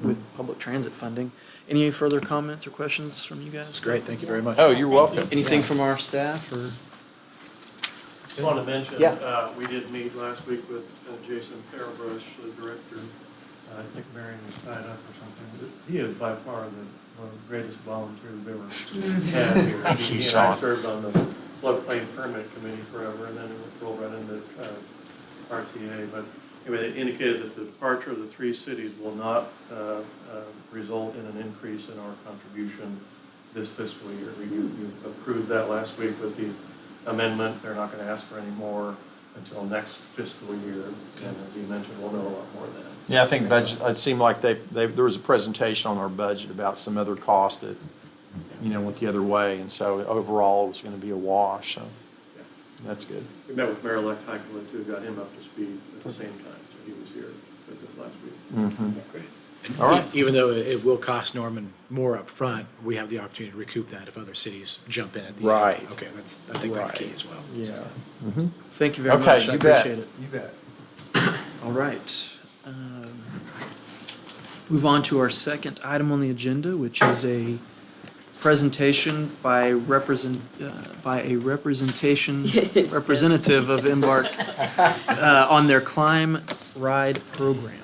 with public transit funding. Any further comments or questions from you guys? It's great, thank you very much. Oh, you're welcome. Anything from our staff or? Just want to mention, Yeah. we did meet last week with Jason Farabrush, the director. I think Marion was tied up or something. He is by far one of the greatest volunteers we've ever had here. Thank you, He and Sean. I served on the floodplain permit committee forever, and then it rolled right into RTA. But anyway, they indicated that the departure of the three cities will not result in an increase in our contribution this fiscal year. You approved that last week with the amendment. They're not going to ask for any more until next fiscal year. And as you mentioned, we'll know a lot more then. Yeah, I think budget, it seemed like there was a presentation on our budget about some other cost that, went the other way. And so overall, it was going to be a wash. So that's good. We met with Mayor-elect Heikkila too, got him up to speed at the same time, so he was here with us last week. Great. All right. Even though it will cost Norman more up front, we have the opportunity to recoup that if other cities jump in at the end. Right. Okay, I think that's key Right. as well. Yeah. Thank you very Okay, much. I you bet. appreciate it. You bet. All right. Move on to our second item on the agenda, which is a presentation by a representative of Embark on their Climb Ride program.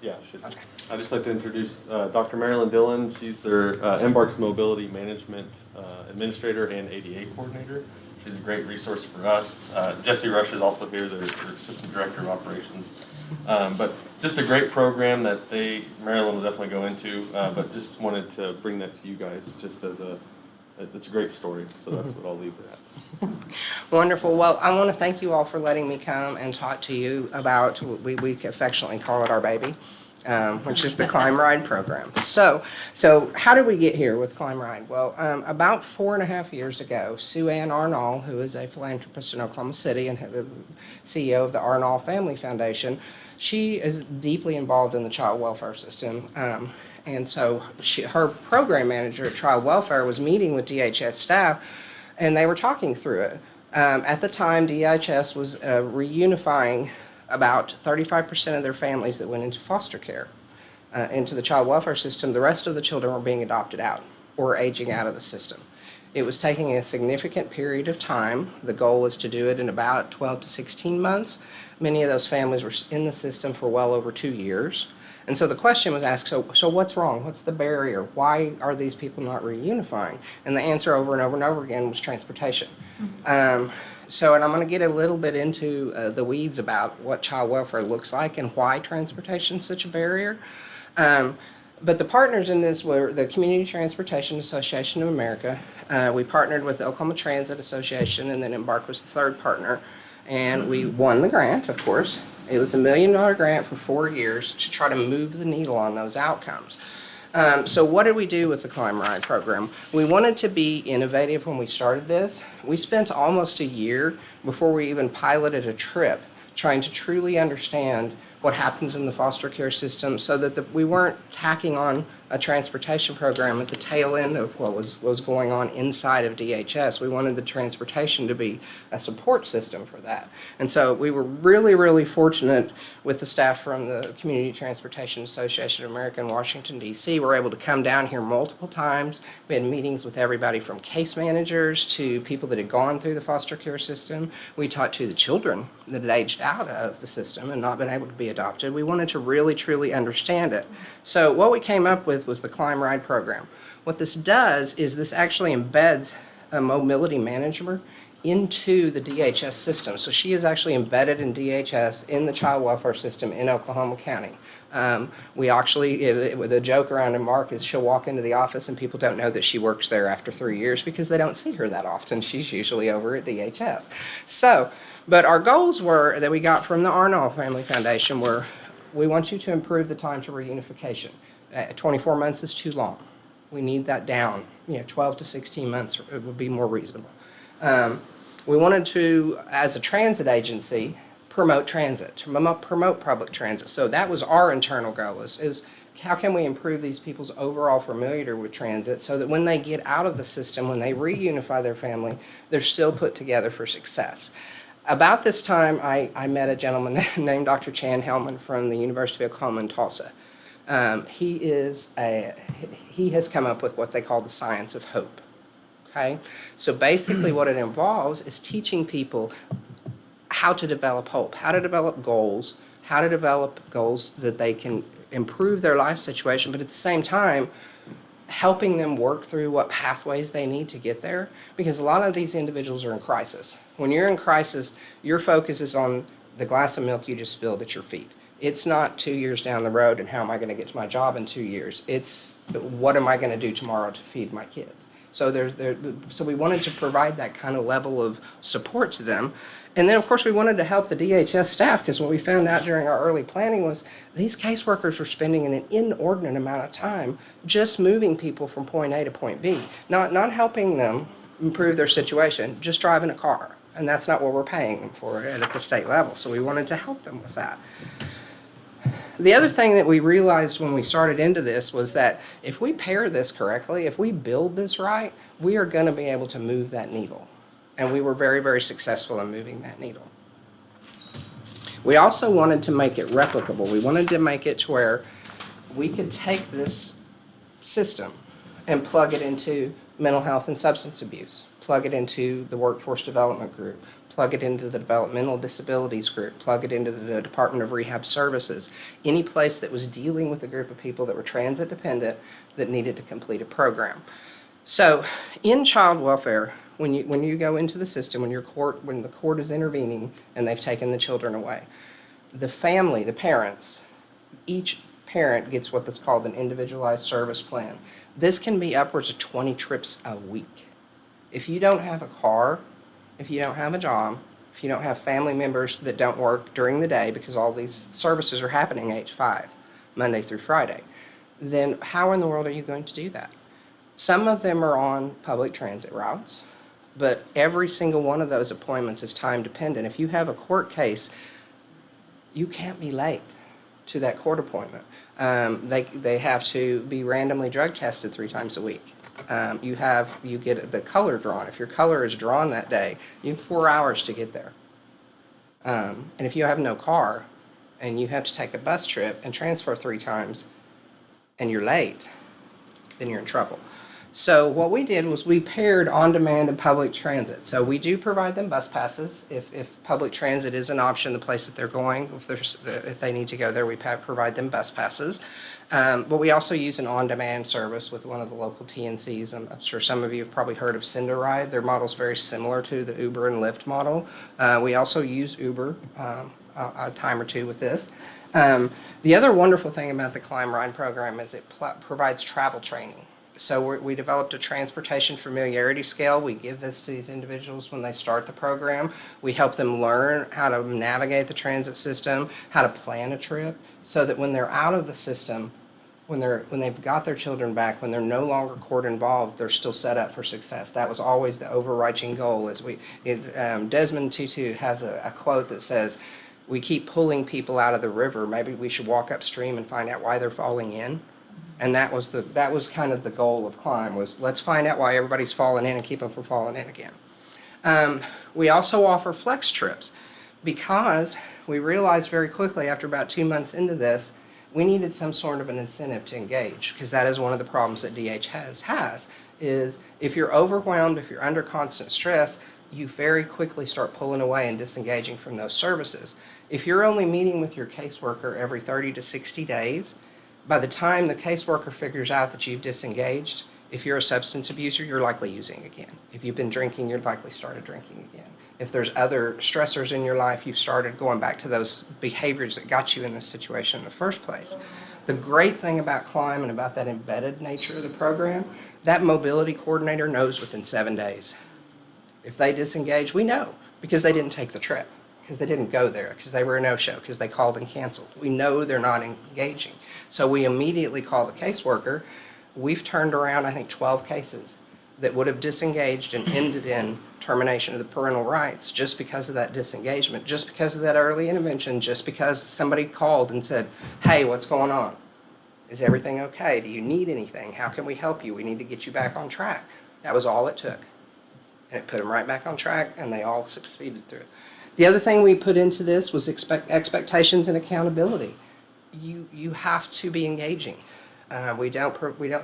Yeah, should. I'd just like to introduce Dr. Marilyn Dillon. She's their Embark's Mobility Management Administrator and ADA Coordinator. She's a great resource for us. Jesse Rush is also here, their Assistant Director of Operations. But just a great program that Marilyn will definitely go into, but just wanted to bring that to you guys just as it's a great story. So that's what I'll leave it at. Wonderful. Well, I want to thank you all for letting me come and talk to you about, we affectionately call it our baby, which is the Climb Ride program. So how did we get here with Climb Ride? Well, about 4.5 years ago, Sue Ann Arnall, who is a philanthropist in Oklahoma City and CEO of the Arnall Family Foundation, she is deeply involved in the child welfare system. And so her program manager at Child Welfare was meeting with DHS staff, and they were talking through it. At the time, DHS was reunifying about 35% of their families that went into foster care into the child welfare system. The rest of the children were being adopted out or aging out of the system. It was taking a significant period of time. The goal was to do it in about 12 to 16 months. Many of those families were in the system for well over 2 years. And so the question was asked, so what's wrong? What's the barrier? Why are these people not reunifying? And the answer over and over and over again was transportation. And I'm going to get a little bit into the weeds about what child welfare looks like and why transportation is such a barrier. But the partners in this were the Community Transportation Association of America. We partnered with the Oklahoma Transit Association, and then Embark was the third partner. And we won the grant, of course. It was $1 million grant for 4 years to try to move the needle on those outcomes. So what did we do with the Climb Ride program? We wanted to be innovative when we started this. We spent almost a year before we even piloted a trip trying to truly understand what happens in the foster care system so that we weren't tacking on a transportation program at the tail end of what was going on inside of DHS. We wanted the transportation to be a support system for that. And so we were really, really fortunate with the staff from the Community Transportation Association of America in Washington, D.C. We're able to come down here multiple times. We had meetings with everybody from case managers to people that had gone through the foster care system. We talked to the children that had aged out of the system and not been able to be adopted. We wanted to really, truly understand it. So what we came up with was the Climb Ride program. What this does is this actually embeds a mobility manager into the DHS system. So she is actually embedded in DHS in the child welfare system in Oklahoma County. We actually, with a joke around in Mark is she'll walk into the office and people don't know that she works there after 3 years because they don't see her that often. She's usually over at DHS. So, but our goals were that we got from the Arnold Family Foundation were, we want you to improve the time to reunification. 24 months is too long. We need that down. 12 to 16 months it would be more reasonable. We wanted to, as a transit agency, promote transit, to promote public transit. So that was our internal goal is how can we improve these people's overall familiarity with transit so that when they get out of the system, when they reunify their family, they're still put together for success. About this time, I met a gentleman named Dr. Chan Hellman from the University of Oklahoma in Tulsa. He has come up with what they call the science of hope. Okay? So basically what it involves is teaching people how to develop hope, how to develop goals that they can improve their life situation, but at the same time, helping them work through what pathways they need to get there, because a lot of these individuals are in crisis. When you're in crisis, your focus is on the glass of milk you just spilled at your feet. It's not 2 years down the road and how am I going to get to my job in 2 years. It's what am I going to do tomorrow to feed my kids. So so we wanted to provide that kind of level of support to them. And then, of course, we wanted to help the DHS staff because what we found out during our early planning was these caseworkers were spending an inordinate amount of time just moving people from point A to point B, not helping them improve their situation, just driving a car. And that's not what we're paying them for at the state level. So we wanted to help them with that. The other thing that we realized when we started into this was that if we pair this correctly, if we build this right, we are going to be able to move that needle. And we were very, very successful in moving that needle. We also wanted to make it replicable. We wanted to make it to where we could take this system and plug it into mental health and substance abuse, plug it into the workforce development group, plug it into the developmental disabilities group, plug it into the Department of Rehab Services, any place that was dealing with a group of people that were transit dependent that needed to complete a program. So in child welfare, when you go into the system, when the court is intervening and they've taken the children away, the family, the parents, each parent gets what's called an individualized service plan. This can be upwards of 20 trips a week. If you don't have a car, if you don't have a job, if you don't have family members that don't work during the day because all these services are happening 8 to 5, Monday through Friday, then how in the world are you going to do that? Some of them are on public transit routes, but every single one of those appointments is time dependent. If you have a court case, you can't be late to that court appointment. They have to be randomly drug tested 3 times a week. You get the color drawn. If your color is drawn that day, you have 4 hours to get there. And if you have no car and you have to take a bus trip and transfer 3 times and you're late, then you're in trouble. So what we did was we paired on-demand and public transit. So we do provide them bus passes if public transit is an option, the place that they're going. If they need to go there, we provide them bus passes. But we also use an on-demand service with one of the local TNCs. I'm sure some of you have probably heard of Cinderide. Their model is very similar to the Uber and Lyft model. We also use Uber a time or two with this. The other wonderful thing about the Climb Ride program is it provides travel training. So we developed a transportation familiarity scale. We give this to these individuals when they start the program. We help them learn how to navigate the transit system, how to plan a trip, so that when they're out of the system, when they've got their children back, when they're no longer court involved, they're still set up for success. That was always the overarching goal. Desmond Tutu has a quote that says, "We keep pulling people out of the river. Maybe we should walk upstream and find out why they're falling in." And that was kind of the goal of Climb, was let's find out why everybody's falling in and keep them from falling in again. We also offer flex trips because we realized very quickly after about 2 months into this, we needed some sort of an incentive to engage, because that is one of the problems that DHS has, is if you're overwhelmed, if you're under constant stress, you very quickly start pulling away and disengaging from those services. If you're only meeting with your caseworker every 30 to 60 days, by the time the caseworker figures out that you've disengaged, If you're a substance abuser, you're likely using again. If you've been drinking, you're likely started drinking again. If there's other stressors in your life, you've started going back to those behaviors that got you in this situation in the first place. The great thing about Climb and about that embedded nature of the program, that mobility coordinator knows within 7 days. If they disengage, we know because they didn't take the trip, because they didn't go there, because they were a no-show, because they called and canceled. We know they're not engaging. So we immediately call the caseworker. We've turned around, I think, 12 cases that would have disengaged and ended in termination of the parental rights just because of that disengagement, just because of that early intervention, just because somebody called and said, hey, what's going on? Is everything okay? Do you need anything? How can we help you? We need to get you back on track. That was all it took. And it put them right back on track, and they all succeeded through it. The other thing we put into this was expectations and accountability. You have to be engaging. We don't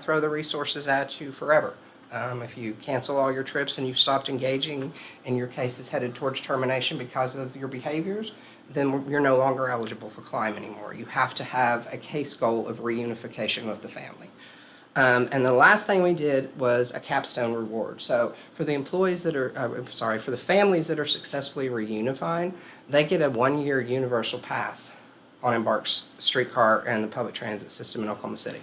throw the resources at you forever. If you cancel all your trips and you've stopped engaging and your case is headed towards termination because of your behaviors, then you're no longer eligible for Climb anymore. You have to have a case goal of reunification with the family. And the last thing we did was a Capstone Reward. So for the employees that are, for the families that are successfully reunified, they get a 1-year universal pass on Embark's streetcar and the public transit system in Oklahoma City.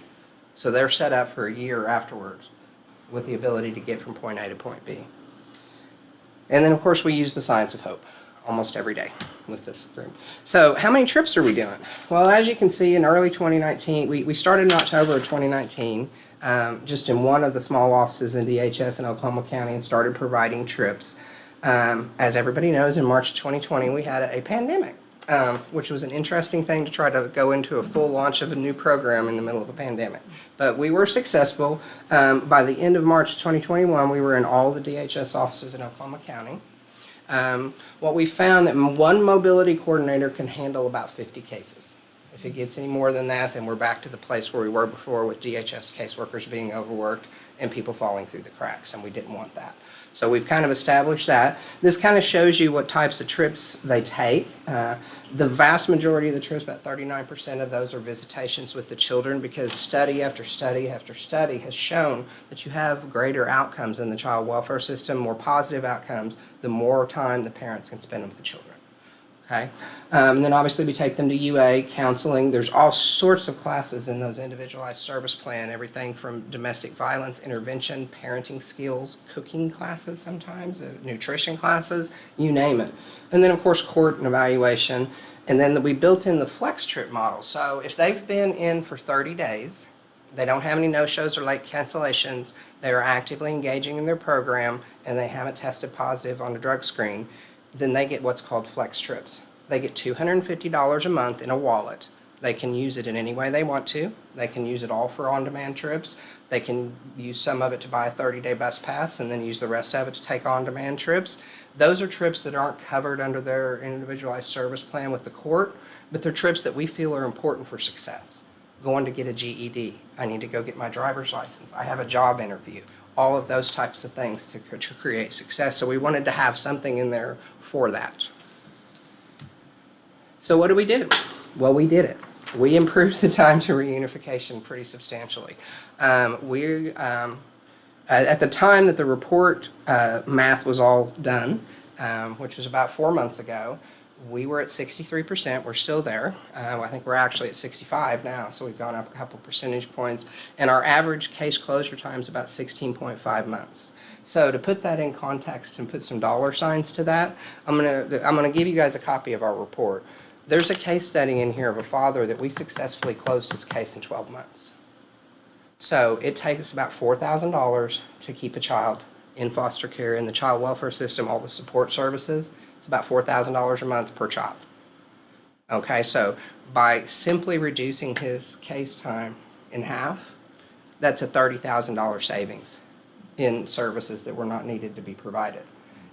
So they're set up for a year afterwards with the ability to get from point A to point B. And then, of course, we use the Science of Hope almost every day with this group. So how many trips are we doing? Well, as you can see, in early 2019, we started in October of 2019, just in one of the small offices in DHS in Oklahoma County, and started providing trips. As everybody knows, in March of 2020, we had a pandemic, which was an interesting thing to try to go into a full launch of a new program in the middle of a pandemic. But we were successful. By the end of March 2021, we were in all the DHS offices in Oklahoma County. What we found that one mobility coordinator can handle about 50 cases. If it gets any more than that, then we're back to the place where we were before with DHS caseworkers being overworked and people falling through the cracks, and we didn't want that. So we've kind of established that. This kind of shows you what types of trips they take. The vast majority of the trips, about 39% of those, are visitations with the children, because study after study after study has shown that you have greater outcomes in the child welfare system, more positive outcomes, the more time the parents can spend with the children. Okay? And then obviously we take them to UA, counseling. There's all sorts of classes in those individualized service plan, everything from domestic violence intervention, parenting skills, cooking classes sometimes, nutrition classes, you name it. And then of course court and evaluation. And then we built in the flex trip model. So if they've been in for 30 days, they don't have any no-shows or late cancellations, they are actively engaging in their program, and they haven't tested positive on a drug screen, then they get what's called flex trips. They get $250 a month in a wallet. They can use it in any way they want to. They can use it all for on-demand trips. They can use some of it to buy a 30-day bus pass and then use the rest of it to take on-demand trips. Those are trips that aren't covered under their individualized service plan with the court, but they're trips that we feel are important for success. Going to get a GED. I need to go get my driver's license. I have a job interview. All of those types of things to create success. So we wanted to have something in there for that. So what do we do? Well, we did it. We improved the time to reunification pretty substantially. At the time that the report math was all done, which was about 4 months ago, we were at 63%. We're still there. I think we're actually at 65 now, so we've gone up a couple percentage points. And our average case closure time is about 16.5 months. So to put that in context and put some dollar signs to that, I'm gonna give you guys a copy of our report. There's a case study in here of a father that we successfully closed his case in 12 months. So it takes about $4,000 to keep a child in foster care in the child welfare system, all the support services. It's about $4,000 a month per child. Okay, so by simply reducing his case time in half, that's a $30,000 savings in services that were not needed to be provided.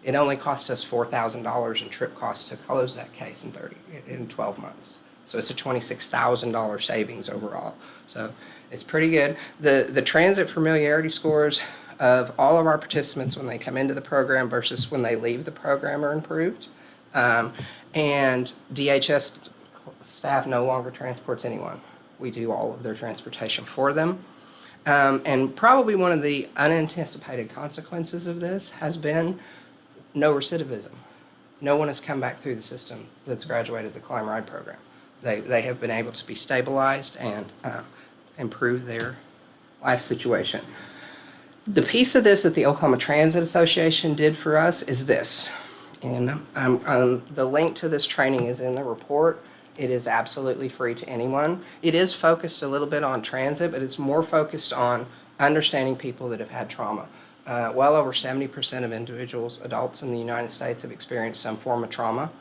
It only cost us $4,000 in trip costs to close that case in 12 months. So it's a $26,000 savings overall. So it's pretty good. The transit familiarity scores of all of our participants when they come into the program versus when they leave the program are improved. And DHS staff no longer transports anyone. We do all of their transportation for them. And probably one of the unanticipated consequences of this has been no recidivism. No one has come back through the system that's graduated the Climb Ride program. They have been able to be stabilized and improve their life situation. The piece of this that the Oklahoma Transit Association did for us is this. And the link to this training is in the report. It is absolutely free to anyone. It is focused a little bit on transit, but it's more focused on understanding people that have had trauma. Well over 70% of individuals, adults in the United States, have experienced some form of trauma.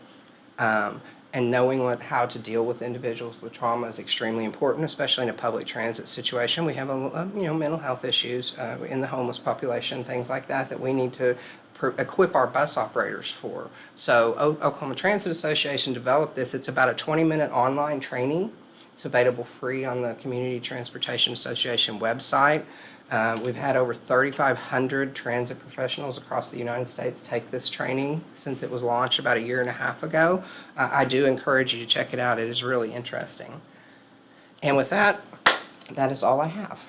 And knowing how to deal with individuals with trauma is extremely important, especially in a public transit situation. We have mental health issues in the homeless population, things like that we need to equip our bus operators for. So Oklahoma Transit Association developed this. It's about a 20-minute online training. It's available free on the Community Transportation Association website. We've had over 3,500 transit professionals across the United States take this training since it was launched about 1.5 years ago. I do encourage you to check it out. It is really interesting. And with that, that is all I have.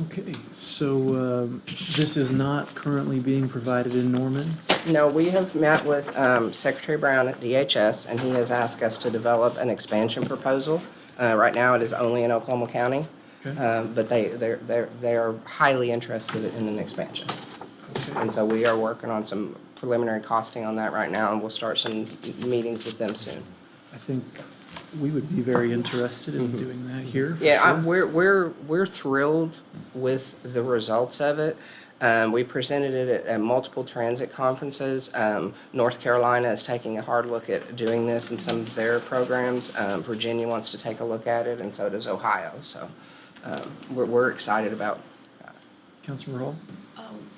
Okay, so this is not currently being provided in Norman. No, we have met with Secretary Brown at DHS, and he has asked us to develop an expansion proposal. Right now, it is only in Oklahoma County. Okay. But they are highly interested in an expansion. And so we are working on some preliminary costing on that right now, and we'll start some meetings with them soon. I think we would be very interested in doing that here. Yeah, we're thrilled with the results of it. We presented it at multiple transit conferences. North Carolina is taking a hard look at doing this in some of their programs. Virginia wants to take a look at it, and so does Ohio. So we're excited about that. Councilman Roll?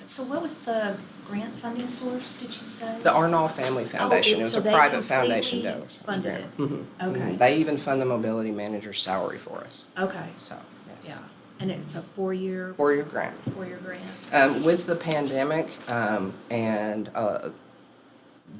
So what was the grant funding source, did you say? The Arnold Family Foundation. It was so a they private foundation completely that was funded it? Mhm. Okay. They even fund the mobility manager's salary for us. Okay, So, yes. yeah. And it's a four-year For-year grant. grant? With the pandemic and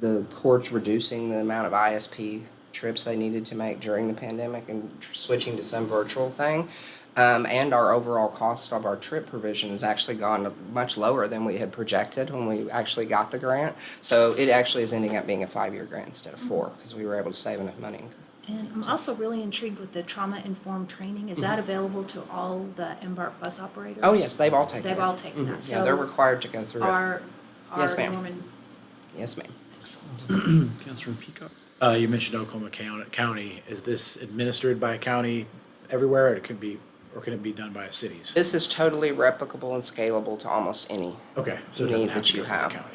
the courts reducing the amount of ISP trips they needed to make during the pandemic and switching to some virtual thing, and our overall cost of our trip provision has actually gone much lower than we had projected when we actually got the grant. So it actually is ending up being a 5-year grant instead of 4 because we were able to save enough money. And I'm also really intrigued with the trauma-informed training. Is that available to all the Embark bus operators? Oh, yes, they've all taken it. They've all taken that. Yeah, they're required to go through it. Are Yes, ma'am. Norman, Yes, ma'am. excellent. Councilman Peacock? You mentioned Oklahoma County. Is this administered by a county everywhere, or can it be done by cities? This is totally replicable and scalable to almost any Okay, so it doesn't need have that to you go through the have. county.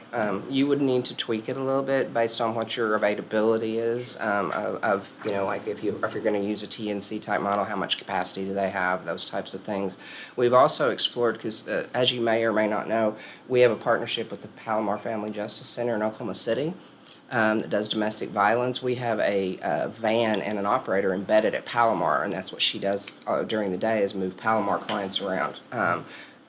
You would need to tweak it a little bit based on what your availability is, like if you're going to use a TNC type model, how much capacity do they have, those types of things. We've also explored, because as you may or may not know, we have a partnership with the Palomar Family Justice Center in Oklahoma City that does domestic violence. We have a van and an operator embedded at Palomar, and that's what she does during the day is move Palomar clients around.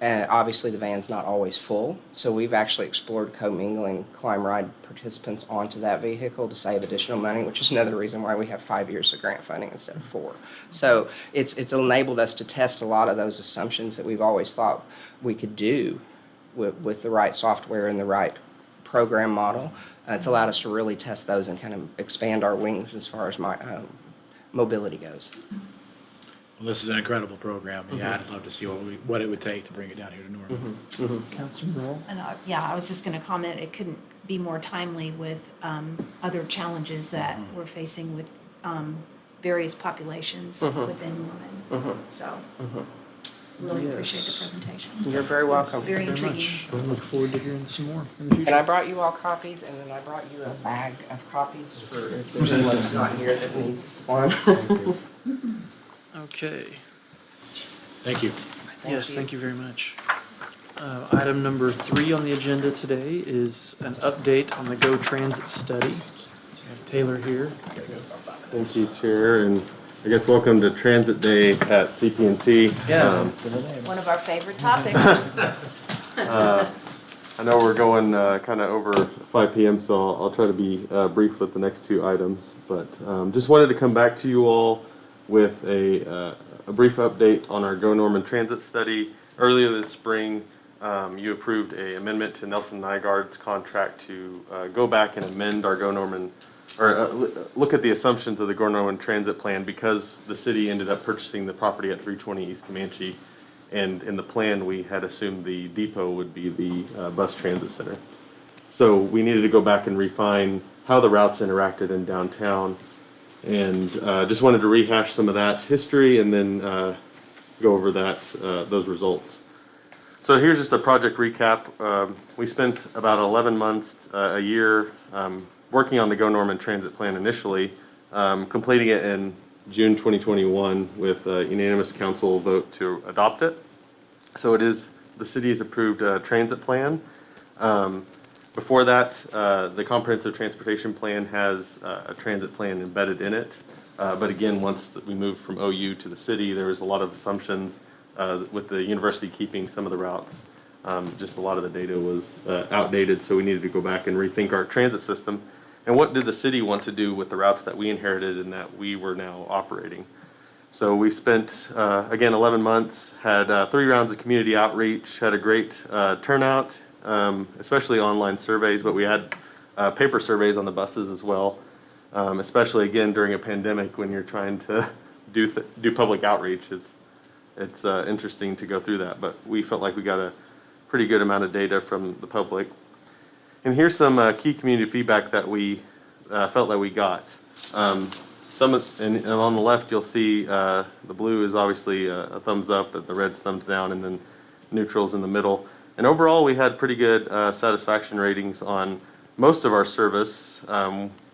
And obviously the van's not always full, so we've actually explored commingling Climb Ride participants onto that vehicle to save additional money, which is another reason why we have 5 years of grant funding instead of 4. So it's enabled us to test a lot of those assumptions that we've always thought we could do with the right software and the right program model. It's allowed us to really test those and kind of expand our wings as far as my mobility goes. Well, this is an incredible program. Yeah, I'd love to see what it would take to bring it down here to Norman. Councilman Roll? And I was just going to comment, it couldn't be more timely with other challenges that we're facing with various populations within Norman. So, really appreciate the Yes. presentation. You're very welcome. Very Very intriguing. much. I look forward to hearing some more in the And I future. brought you all copies, and then I brought you a bag of copies for if there's anyone that's not here that needs one. Okay. Thank you. Yes, thank you very much. Item number 3 on the agenda today is an update on the Go Transit study. We have Taylor here. Thank you, Chair, and I guess welcome to Transit Day at CP&T. One of our favorite topics. I know we're going kind of over 5 p.m., so I'll try to be brief with the next 2 items. But just wanted to come back to you all with a brief update on our Go Norman Transit study. earlier this spring, you approved a amendment to Nelson Nygaard's contract to go back and amend our Go Norman, or look at the assumptions of the Go Norman Transit Plan, because the city ended up purchasing the property at 320 East Comanche. And in the plan, we had assumed the depot would be the bus transit center. So we needed to go back and refine how the routes interacted in downtown. And just wanted to rehash some of that history and then go over those results. So here's just a project recap. We spent about 11 months, a year, working on the Go Norman Transit Plan initially, completing it in June 2021 with a unanimous council vote to adopt it. So it is the city's approved transit plan. Before that, the Comprehensive Transportation Plan has a transit plan embedded in it. But again, once we moved from OU to the city, there was a lot of assumptions with the university keeping some of the routes. Just a lot of the data was outdated, so we needed to go back and rethink our transit system. And what did the city want to do with the routes that we inherited and that we were now operating? So we spent, again, 11 months, had 3 rounds of community outreach, had a great turnout, especially online surveys, but we had paper surveys on the buses as well, especially, again, during a pandemic when you're trying to do public outreach. It's interesting to go through that, but we felt like we got a pretty good amount of data from the public. And here's some key community feedback that we felt that we got. And on the left, you'll see the blue is obviously a thumbs up, and the red's thumbs down, and then neutral's in the middle. And overall, we had pretty good satisfaction ratings on most of our service,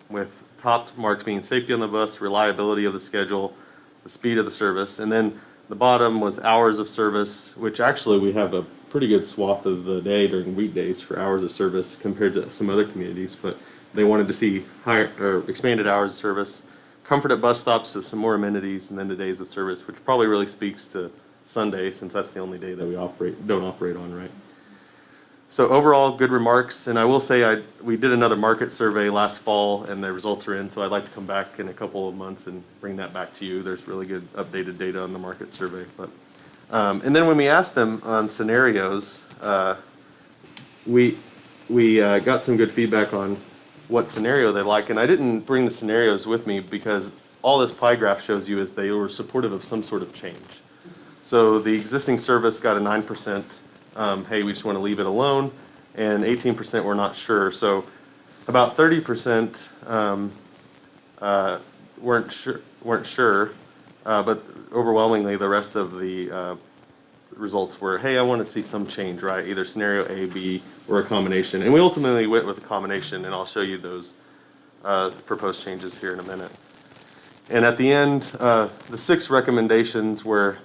with top marks being safety on the bus, reliability of the schedule, the speed of the service, and then the bottom was hours of service, which actually we have a pretty good swath of the day during weekdays for hours of service compared to some other communities, but they wanted to see higher or expanded hours of service, comfort at bus stops, so some more amenities, and then the days of service, which probably really speaks to Sunday, since that's the only day that we don't operate on, right? So overall, good remarks, and I will say we did another market survey last fall, and the results are in, so I'd like to come back in a couple of months and bring that back to you. There's really good updated data on the market survey. But and then when we asked them on scenarios, we got some good feedback on what scenario they like, and I didn't bring the scenarios with me because all this pie graph shows you is they were supportive of some sort of change. So the existing service got a 9%. Hey, we just want to leave it alone, and 18% were not sure. So about 30% weren't sure, but overwhelmingly the rest of the results were, hey, I want to see some change, right? Either scenario A, B, or a combination. And we ultimately went with a combination, and I'll show you those proposed changes here in a minute. And at the end, the 6 recommendations were,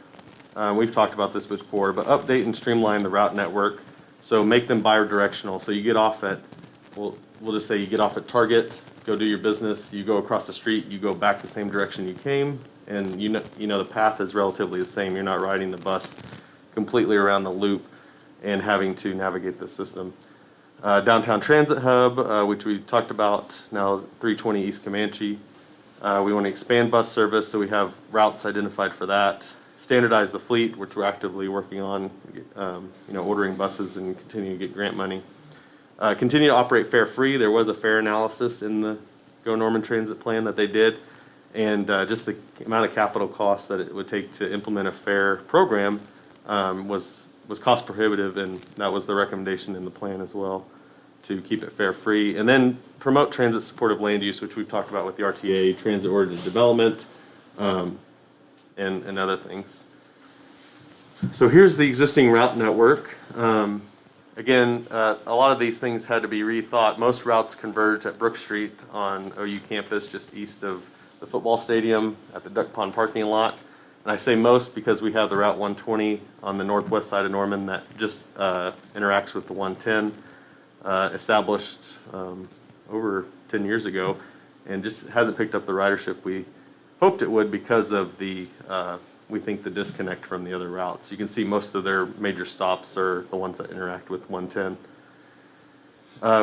we've talked about this before, but update and streamline the route network. So make them bi-directional. So you get off at, we'll just say you get off at Target, go do your business, you go across the street, you go back the same direction you came, and you know the path is relatively the same. You're not riding the bus completely around the loop and having to navigate the system. Downtown Transit Hub, which we talked about, now 320 East Comanche. We want to expand bus service, so we have routes identified for that. Standardize the fleet, which we're actively working on, ordering buses and continue to get grant money. Continue to operate fare-free. There was a fare analysis in the Go Norman Transit Plan that they did, and just the amount of capital costs that it would take to implement a fare program was cost prohibitive, and that was the recommendation in the plan as well, to keep it fare-free. And then promote transit supportive land use, which we've talked about with the RTA, transit-oriented development, and other things. So here's the existing route network. Again, a lot of these things had to be rethought. Most routes converge at Brook Street on OU campus, just east of the football stadium at the Duck Pond parking lot. And I say most because we have the Route 120 on the northwest side of Norman that just interacts with the 110, established over 10 years ago, and just hasn't picked up the ridership we hoped it would because of the, we think, the disconnect from the other routes. You can see most of their major stops are the ones that interact with 110.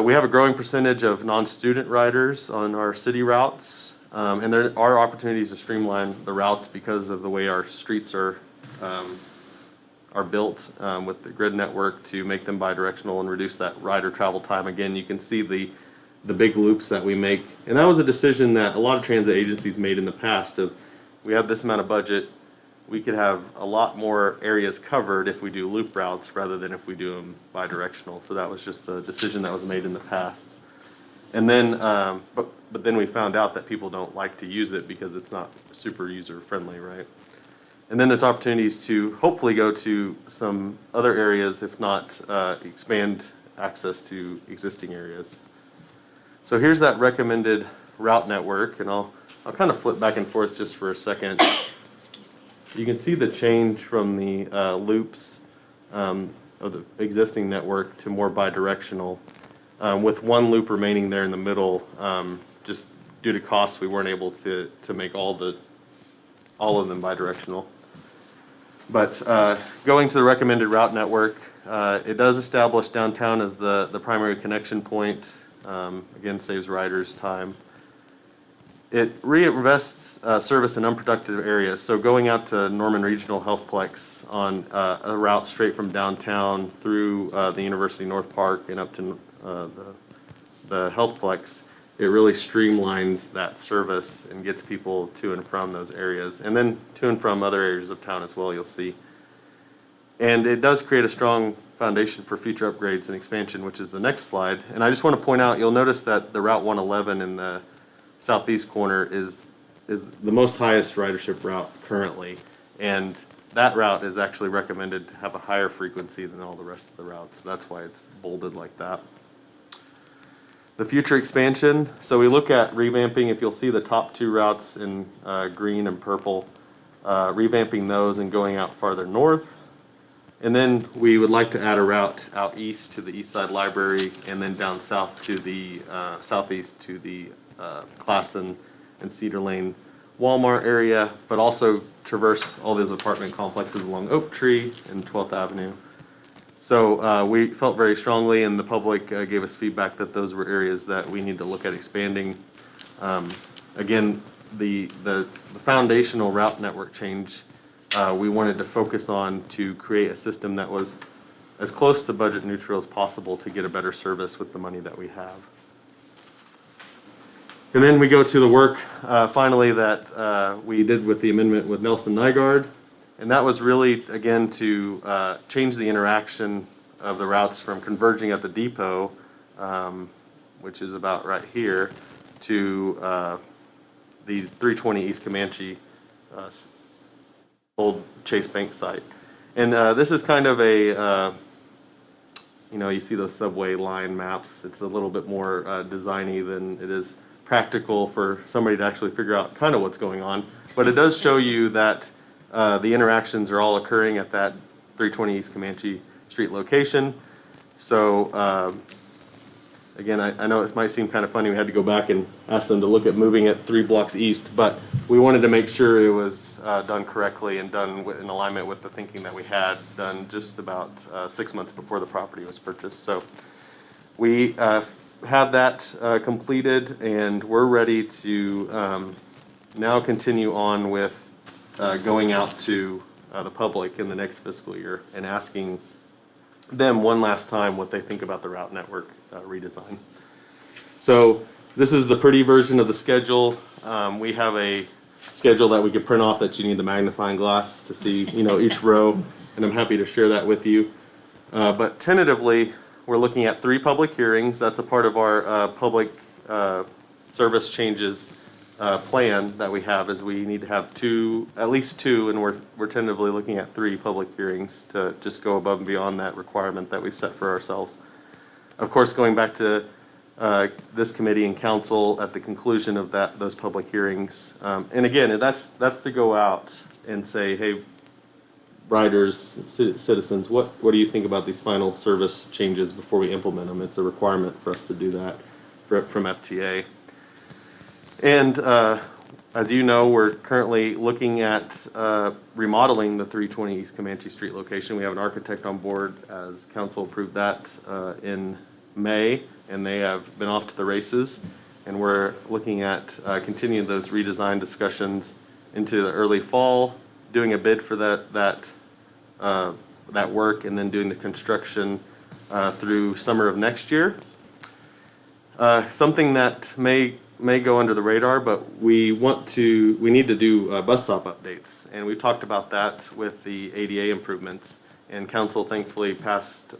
We have a growing percentage of non-student riders on our city routes, and there are opportunities to streamline the routes because of the way our streets are are built with the grid network to make them bidirectional and reduce that rider travel time. Again, you can see the big loops that we make. And that was a decision that a lot of transit agencies made in the past of, we have this amount of budget, we could have a lot more areas covered if we do loop routes rather than if we do them bidirectional. So that was just a decision that was made in the past. And then, but then we found out that people don't like to use it because it's not super user friendly, right? And then there's opportunities to hopefully go to some other areas, if not expand access to existing areas. So here's that recommended route network, and I'll kind of flip back and forth just for a second. Excuse me. You can see the change from the loops of the existing network to more bidirectional, with one loop remaining there in the middle. Just due to costs, we weren't able to make all of them bidirectional. But going to the recommended route network, it does establish downtown as the primary connection point. Again, saves riders time. It reinvests service in unproductive areas. So going out to Norman Regional Healthplex on a route straight from downtown through the University North Park and up to the Healthplex, it really streamlines that service and gets people to and from those areas. And then to and from other areas of town as well, you'll see. And it does create a strong foundation for future upgrades and expansion, which is the next slide. And I just want to point out, you'll notice that the Route 111 in the southeast corner is the most highest ridership route currently. And that route is actually recommended to have a higher frequency than all the rest of the routes. So that's why it's bolded like that. The future expansion, so we look at revamping, if you'll see the top two routes in green and purple, revamping those and going out farther north. And then we would like to add a route out east to the East Side Library and then down south to the southeast to the Classen and Cedar Lane Walmart area, but also traverse all those apartment complexes along Oak Tree and 12th Avenue. So we felt very strongly, and the public gave us feedback that those were areas that we need to look at expanding. Again, the foundational route network change, we wanted to focus on to create a system that was as close to budget neutral as possible to get a better service with the money that we have. And then we go to the work, finally, that we did with the amendment with Nelson Nygaard. And that was really, again, to change the interaction of the routes from converging at the depot, which is about right here, to the 320 East Comanche old Chase Bank site. And this is kind of a, you see those subway line maps. It's a little bit more designy than it is practical for somebody to actually figure out kind of what's going on. But it does show you that the interactions are all occurring at that 320 East Comanche Street location. So again, I know it might seem kind of funny, we had to go back and ask them to look at moving it 3 blocks east, but we wanted to make sure it was done correctly and done in alignment with the thinking that we had done just about 6 months before the property was purchased. So we have that completed, and we're ready to now continue on with going out to the public in the next fiscal year and asking them one last time what they think about the route network redesign. So this is the pretty version of the schedule. We have a schedule that we could print off that you need the magnifying glass to see, each row, and I'm happy to share that with you. But tentatively, we're looking at 3 public hearings. That's a part of our public service changes plan that we have, is we need to have at least two, and we're tentatively looking at 3 public hearings to just go above and beyond that requirement that we've set for ourselves. Of course, going back to this committee and council at the conclusion of those public hearings, and again, that's to go out and say, hey, riders, citizens, what do you think about these final service changes before we implement them? It's a requirement for us to do that from FTA. And as you know, we're currently looking at remodeling the 320 East Comanche Street location. We have an architect on board, as council approved that in May, and they have been off to the races. And we're looking at continuing those redesign discussions into the early fall, doing a bid for that that work and then doing the construction through summer of next year. Something that may go under the radar, but we need to do bus stop updates. And we talked about that with the ADA improvements. And council thankfully passed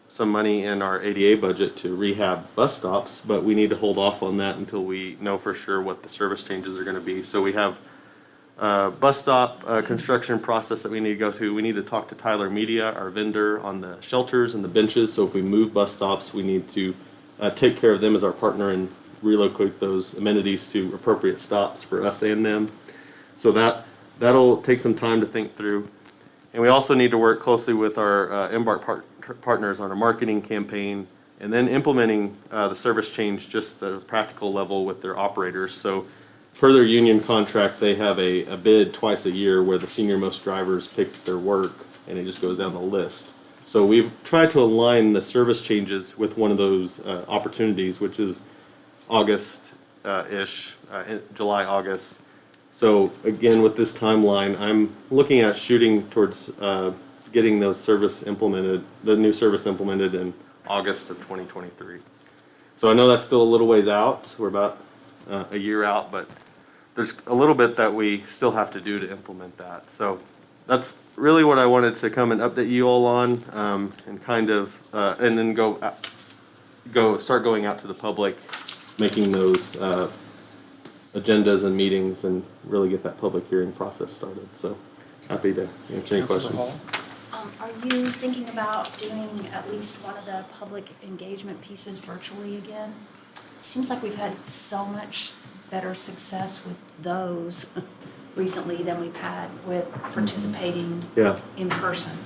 some money in our ADA budget to rehab bus stops, but we need to hold off on that until we know for sure what the service changes are gonna be. So we have bus stop construction process that we need to go through. We need to talk to Tyler Media, our vendor, on the shelters and the benches. So if we move bus stops, we need to take care of them as our partner and relocate those amenities to appropriate stops for us and them. So that'll take some time to think through. And we also need to work closely with our Embark partners on a marketing campaign and then implementing the service change just at a practical level with their operators. So per their union contract, they have a bid twice a year where the senior most drivers pick their work and it just goes down the list. So we've tried to align the service changes with one of those opportunities, which is August-ish, July, August. So again, with this timeline, I'm looking at shooting towards getting those the new service implemented in August of 2023. So I know that's still a little ways out. We're about a year out, but there's a little bit that we still have to do to implement that. So that's really what I wanted to come and update you all on, and kind of, and then start going out to the public, making those agendas and meetings and really get that public hearing process started. So happy to answer any questions. Are you thinking about doing at least one of the public engagement pieces virtually again? It seems like we've had so much better success with those recently than we've had with participating Yeah. in person.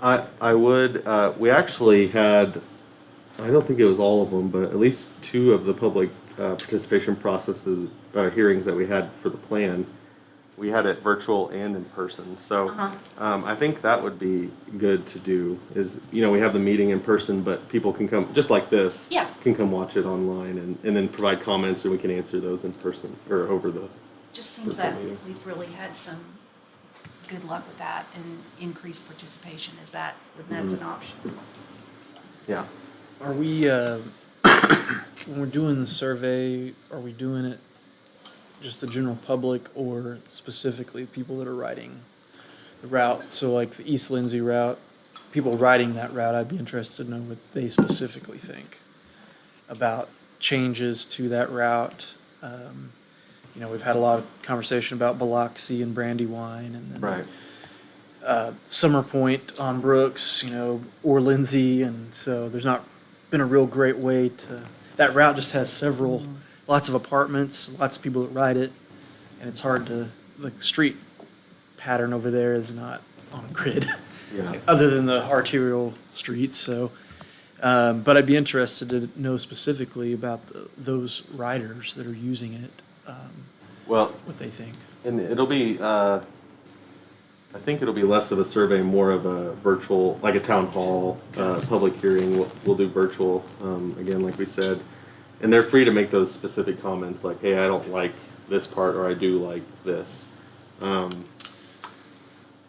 I would, we actually had, I don't think it was all of them, but at least 2 of the public participation processes, hearings that we had for the plan. We had it virtual and in person. So I think that would be good to do is, we have the meeting in person, but people can come, just like this, Yeah. can come watch it online and then provide comments and we can answer those in person or over the. Just seems that we've really had some good luck with that and increased participation. That's an option? Yeah. Are we, when we're doing the survey, are we doing it just the general public or specifically people that are riding the route? So like the East Lindsay route, people riding that route, I'd be interested to know what they specifically think about changes to that route. We've had a lot of conversation about Biloxi and Brandywine and then Right. Summer Point on Brooks, or Lindsay, and so there's not been a real great way to, that route just has lots of apartments, lots of people that ride it, and it's hard to, the street pattern over there is not on a grid, Yeah. other than the arterial streets, so, but I'd be interested to know specifically about those riders that are using it, Well, what they think. and it'll be, I think it'll be less of a survey, more of a virtual, like a town hall, public hearing. We'll do virtual, again, like we said. And they're free to make those specific comments like, hey, I don't like this part or I do like this.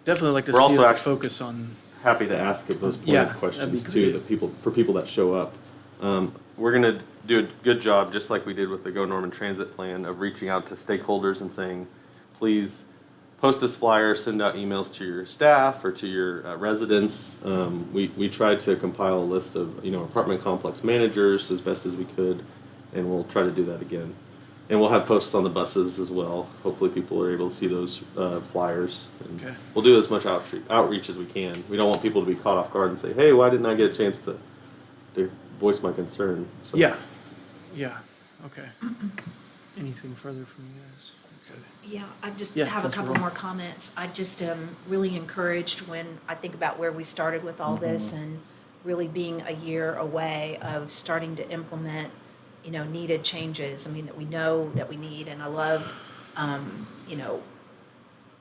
Definitely like to We're see also a actually- focus on, Happy to ask if those Yeah, pointed that'd be questions too, great. for people that show up. We're gonna do a good job, just like we did with the Go Norman Transit Plan, of reaching out to stakeholders and saying, please post this flyer, send out emails to your staff or to your residents. We tried to compile a list of, apartment complex managers as best as we could, and we'll try to do that again. And we'll have posts on the buses as well. Hopefully people are able to see those flyers. And Okay. we'll do as much outreach as we can. We don't want people to be caught off guard and say, hey, why didn't I get a chance to voice my concern? So, yeah, okay. Anything further from you guys? Okay. Yeah, I just Yeah, have a Councilor couple Roll. more comments. I just am really encouraged when I think about where we started with all this and really being a year away of starting to implement, needed changes. I mean, that we know that we need, and I love,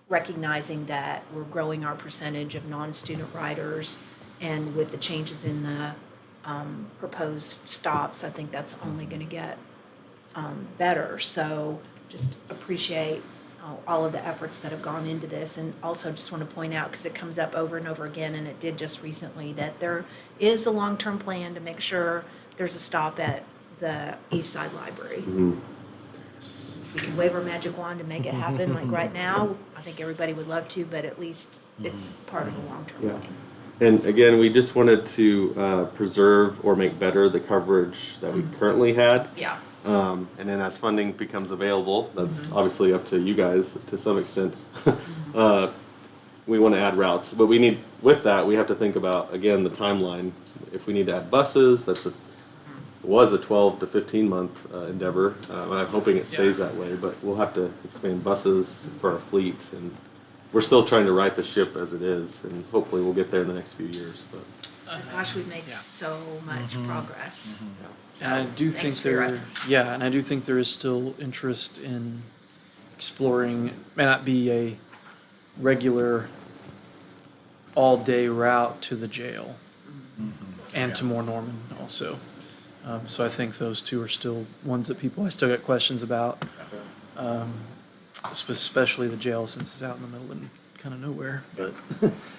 recognizing that we're growing our percentage of non-student riders, and with the changes in the proposed stops, I think that's only going to get better. So just appreciate all of the efforts that have gone into this. And also just want to point out, because it comes up over and over again, and it did just recently, that there is a long-term plan to make sure there's a stop at the East Side Library. If we could wave our magic wand and make it happen, like right now, I think everybody would love to, but at least it's part of the long-term Yeah. plan. And again, we just wanted to preserve or make better the coverage that we currently had. Yeah. And then as funding becomes available, that's obviously up to you guys to some extent. We want to add routes, but with that, we have to think about, again, the timeline. If we need to add buses, was a 12 to 15 month endeavor. And I'm hoping it stays that way, but we'll have to expand buses for our fleet, and we're still trying to right the ship as it is, and hopefully we'll get there in the next few years. But Gosh, we've made so much progress. So, And I do think thanks for your efforts. and I do think there is still interest in exploring. It may not be a regular all-day route to the jail and to More Norman also. So I think those two are still ones that I still get questions about, especially the jail since it's out in the middle and kind of nowhere. But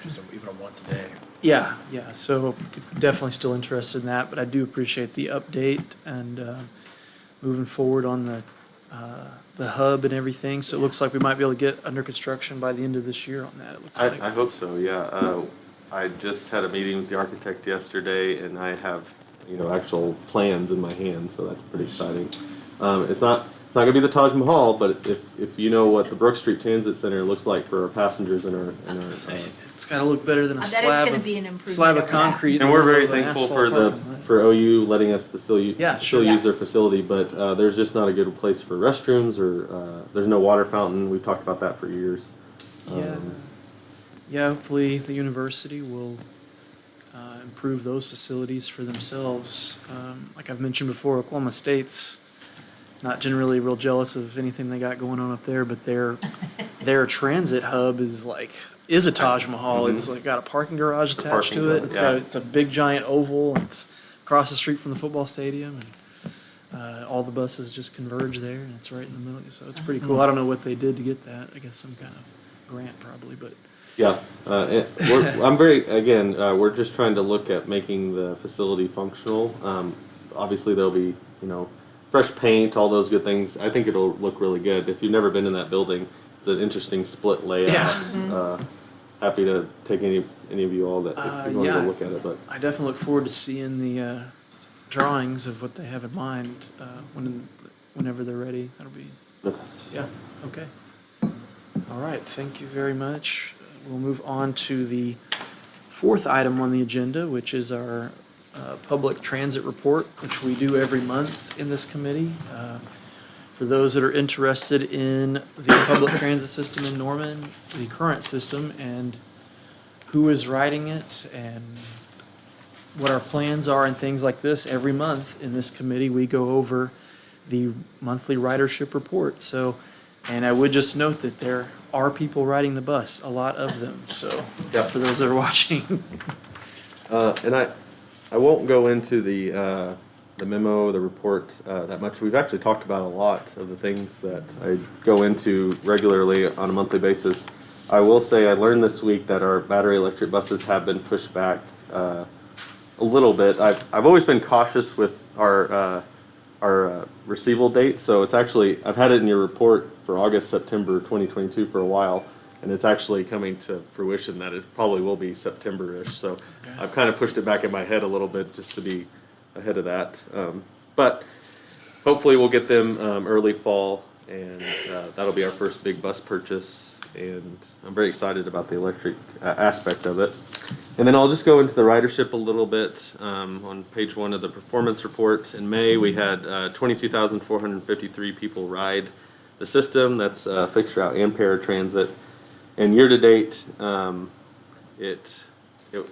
Just even a once a day. yeah. So definitely still interested in that, but I do appreciate the update and moving forward on the hub and everything. So it looks like we might be able to get under construction by the end of this year on that. It looks like. I hope so, yeah. I just had a meeting with the architect yesterday, and I have, actual plans in my hand, so that's pretty exciting. It's not gonna be the Taj Mahal, but if you know what the Brook Street Transit Center looks like for our passengers in our It's got to look better than a I bet it's slab gonna of, be an improvement slab of over that. concrete. in and the we're middle very of an thankful asphalt for parking lot. for OU letting us to still Yeah, sure. use their facility, but there's just not a good place for restrooms, or there's no water fountain. We've talked about that for years. Yeah, hopefully the university will improve those facilities for themselves. Like I've mentioned before, Oklahoma State's not generally real jealous of anything they got going on up there, but their transit hub is a Taj Mahal. It's got a parking garage attached parking to it. garage, It's a big giant oval. And it's across the street from the football stadium, and all the buses just converge there, and it's right in the middle. So it's pretty cool. I don't know what they did to get that. I guess some kind of grant probably, but. Yeah, we're just trying to look at making the facility functional. Obviously there'll be, fresh paint, all those good things. I think it'll look really good. If you've never been in that building, it's an interesting split layout. Yeah. Happy to take any of you all that if you want to go look at it, but. I definitely look forward to seeing the drawings of what they have in mind whenever they're ready. That'll be, yeah, okay. All right, thank you very much. We'll move on to the fourth item on the agenda, which is our public transit report, which we do every month in this committee. For those that are interested in the public transit system in Norman, the current system, and who is riding it, and what our plans are and things like this, every month in this committee, we go over the monthly ridership report. So, and I would just note that there are people riding the bus, a lot of them. So, Yeah. for those that are watching. And I won't go into the memo, the report that much. We've actually talked about a lot of the things that I go into regularly on a monthly basis. I will say I learned this week that our battery electric buses have been pushed back a little bit. I've always been cautious with our receival date, so it's actually, I've had it in your report for August, September 2022 for a while, and it's actually coming to fruition that it probably will be September-ish. So I've kind of pushed it back in my head a little bit just to be ahead of that. But hopefully we'll get them early fall, and that'll be our first big bus purchase. And I'm very excited about the electric aspect of it. And then I'll just go into the ridership a little bit. On page 1 of the performance report, in May we had 22,453 people ride the system. That's fixed route and paratransit. And year to date, it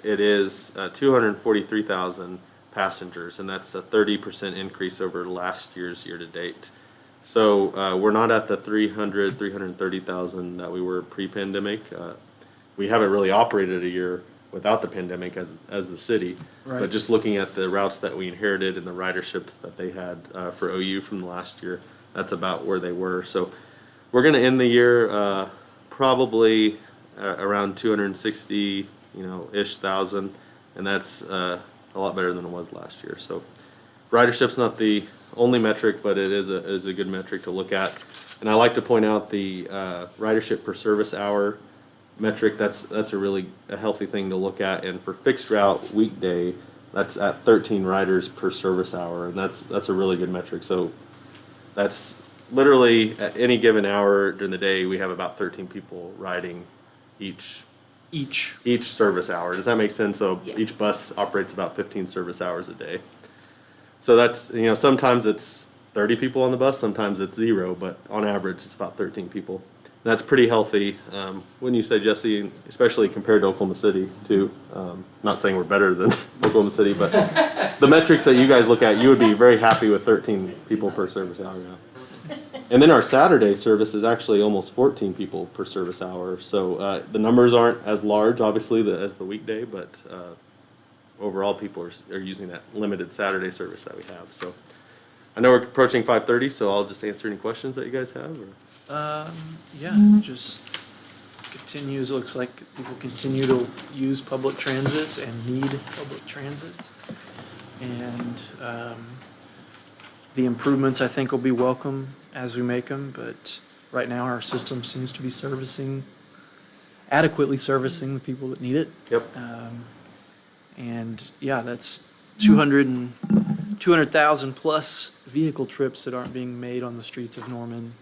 is 243,000 passengers, and that's a 30% increase over last year's year to date. So we're not at the 330,000 that we were pre-pandemic. We haven't really operated a year without the pandemic as the city. Right. But just looking at the routes that we inherited and the ridership that they had for OU from the last year, that's about where they were. So we're gonna end the year, probably around 260, ish thousand, and that's, a lot better than it was last year, so. Ridership's not the only metric, but it is a good metric to look at. And I like to point out the, ridership per service hour metric, that's a healthy thing to look at, and for fixed route weekday, that's at 13 riders per service hour, and that's a really good metric. So that's literally at any given hour during the day, we have about 13 people riding each service hour. Does that make sense? So Yeah. each bus operates about 15 service hours a day. So that's, sometimes it's 30 people on the bus, sometimes it's 0, but on average, it's about 13 people. That's pretty healthy. When you say, Jesse, especially compared to Oklahoma City, too. Not saying we're better than Oklahoma City, but the metrics that you guys look at, you would be very happy with 13 people per service hour. Yeah. And then our Saturday service is actually almost 14 people per service hour. So the numbers aren't as large, obviously, as the weekday, but overall, people are using that limited Saturday service that we have. So I know we're approaching 5:30, so I'll just answer any questions that you guys have. Yeah, just continues, looks like people continue to use public transit and need public transit. And the improvements, I think, will be welcome as we make them, but right now our system seems to be adequately servicing the people that need it. Yep. And yeah, that's 200,000 plus vehicle trips that aren't being made on the streets of Norman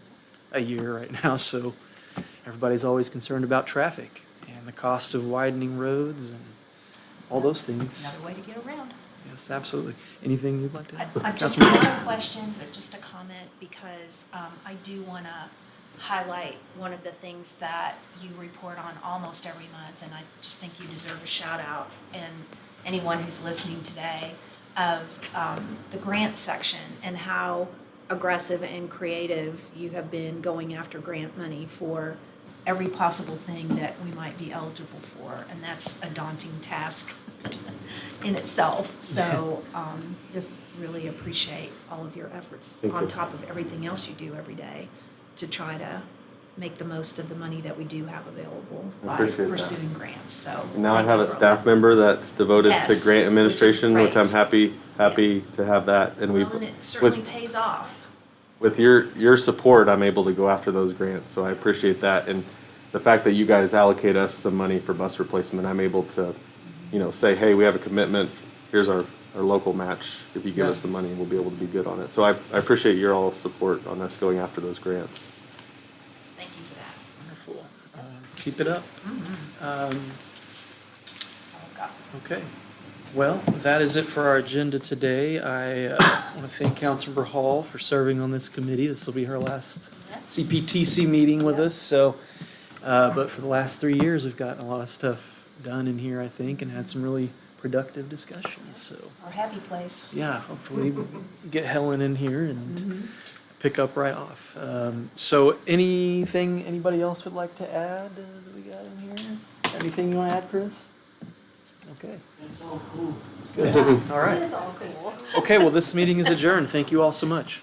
a year right now. So everybody's always concerned about traffic and the cost of widening roads and all those things. Another way to get around. Yes, absolutely. Anything you'd like to add? I just Councilman? not a question, but just a comment, because I do want to highlight one of the things that you report on almost every month, and I just think you deserve a shout out, and anyone who's listening today, of the grant section and how aggressive and creative you have been going after grant money for every possible thing that we might be eligible for, and that's a daunting task in itself. So just really appreciate all of your efforts Thank on you. top of everything else you do every day to try to make the most of the money that we do have available I by appreciate that. pursuing grants. So And now I thank have you a for all staff that. member that's devoted to Yes, grant administration, which I'm great. happy Yes. to have that. And Well, and it certainly with, pays off. with your support, I'm able to go after those grants. So I appreciate that. And the fact that you guys allocate us some money for bus replacement, I'm able to, say, hey, we have a commitment. Here's our local match. If you give us the money, we'll be able to be good on it. So I appreciate your all support on us going after those grants. Thank you for that. Wonderful. Keep it up. That's all I've got. Okay. Well, that is it for our agenda today. I want to thank Councilmember Hall for serving on this committee. This will be her last CPTC meeting with us. So, but for the last 3 years, we've gotten a lot of stuff done in here, I think, and had some really productive discussions. So, Our happy place. yeah, hopefully we'll get Helen in here and pick up right off. So, anything anybody else would like to add that we got in here? Anything you want to add, Chris? Okay. It's all cool. Good. All right. It is all cool. Okay, well, this meeting is adjourned. Thank you all so much.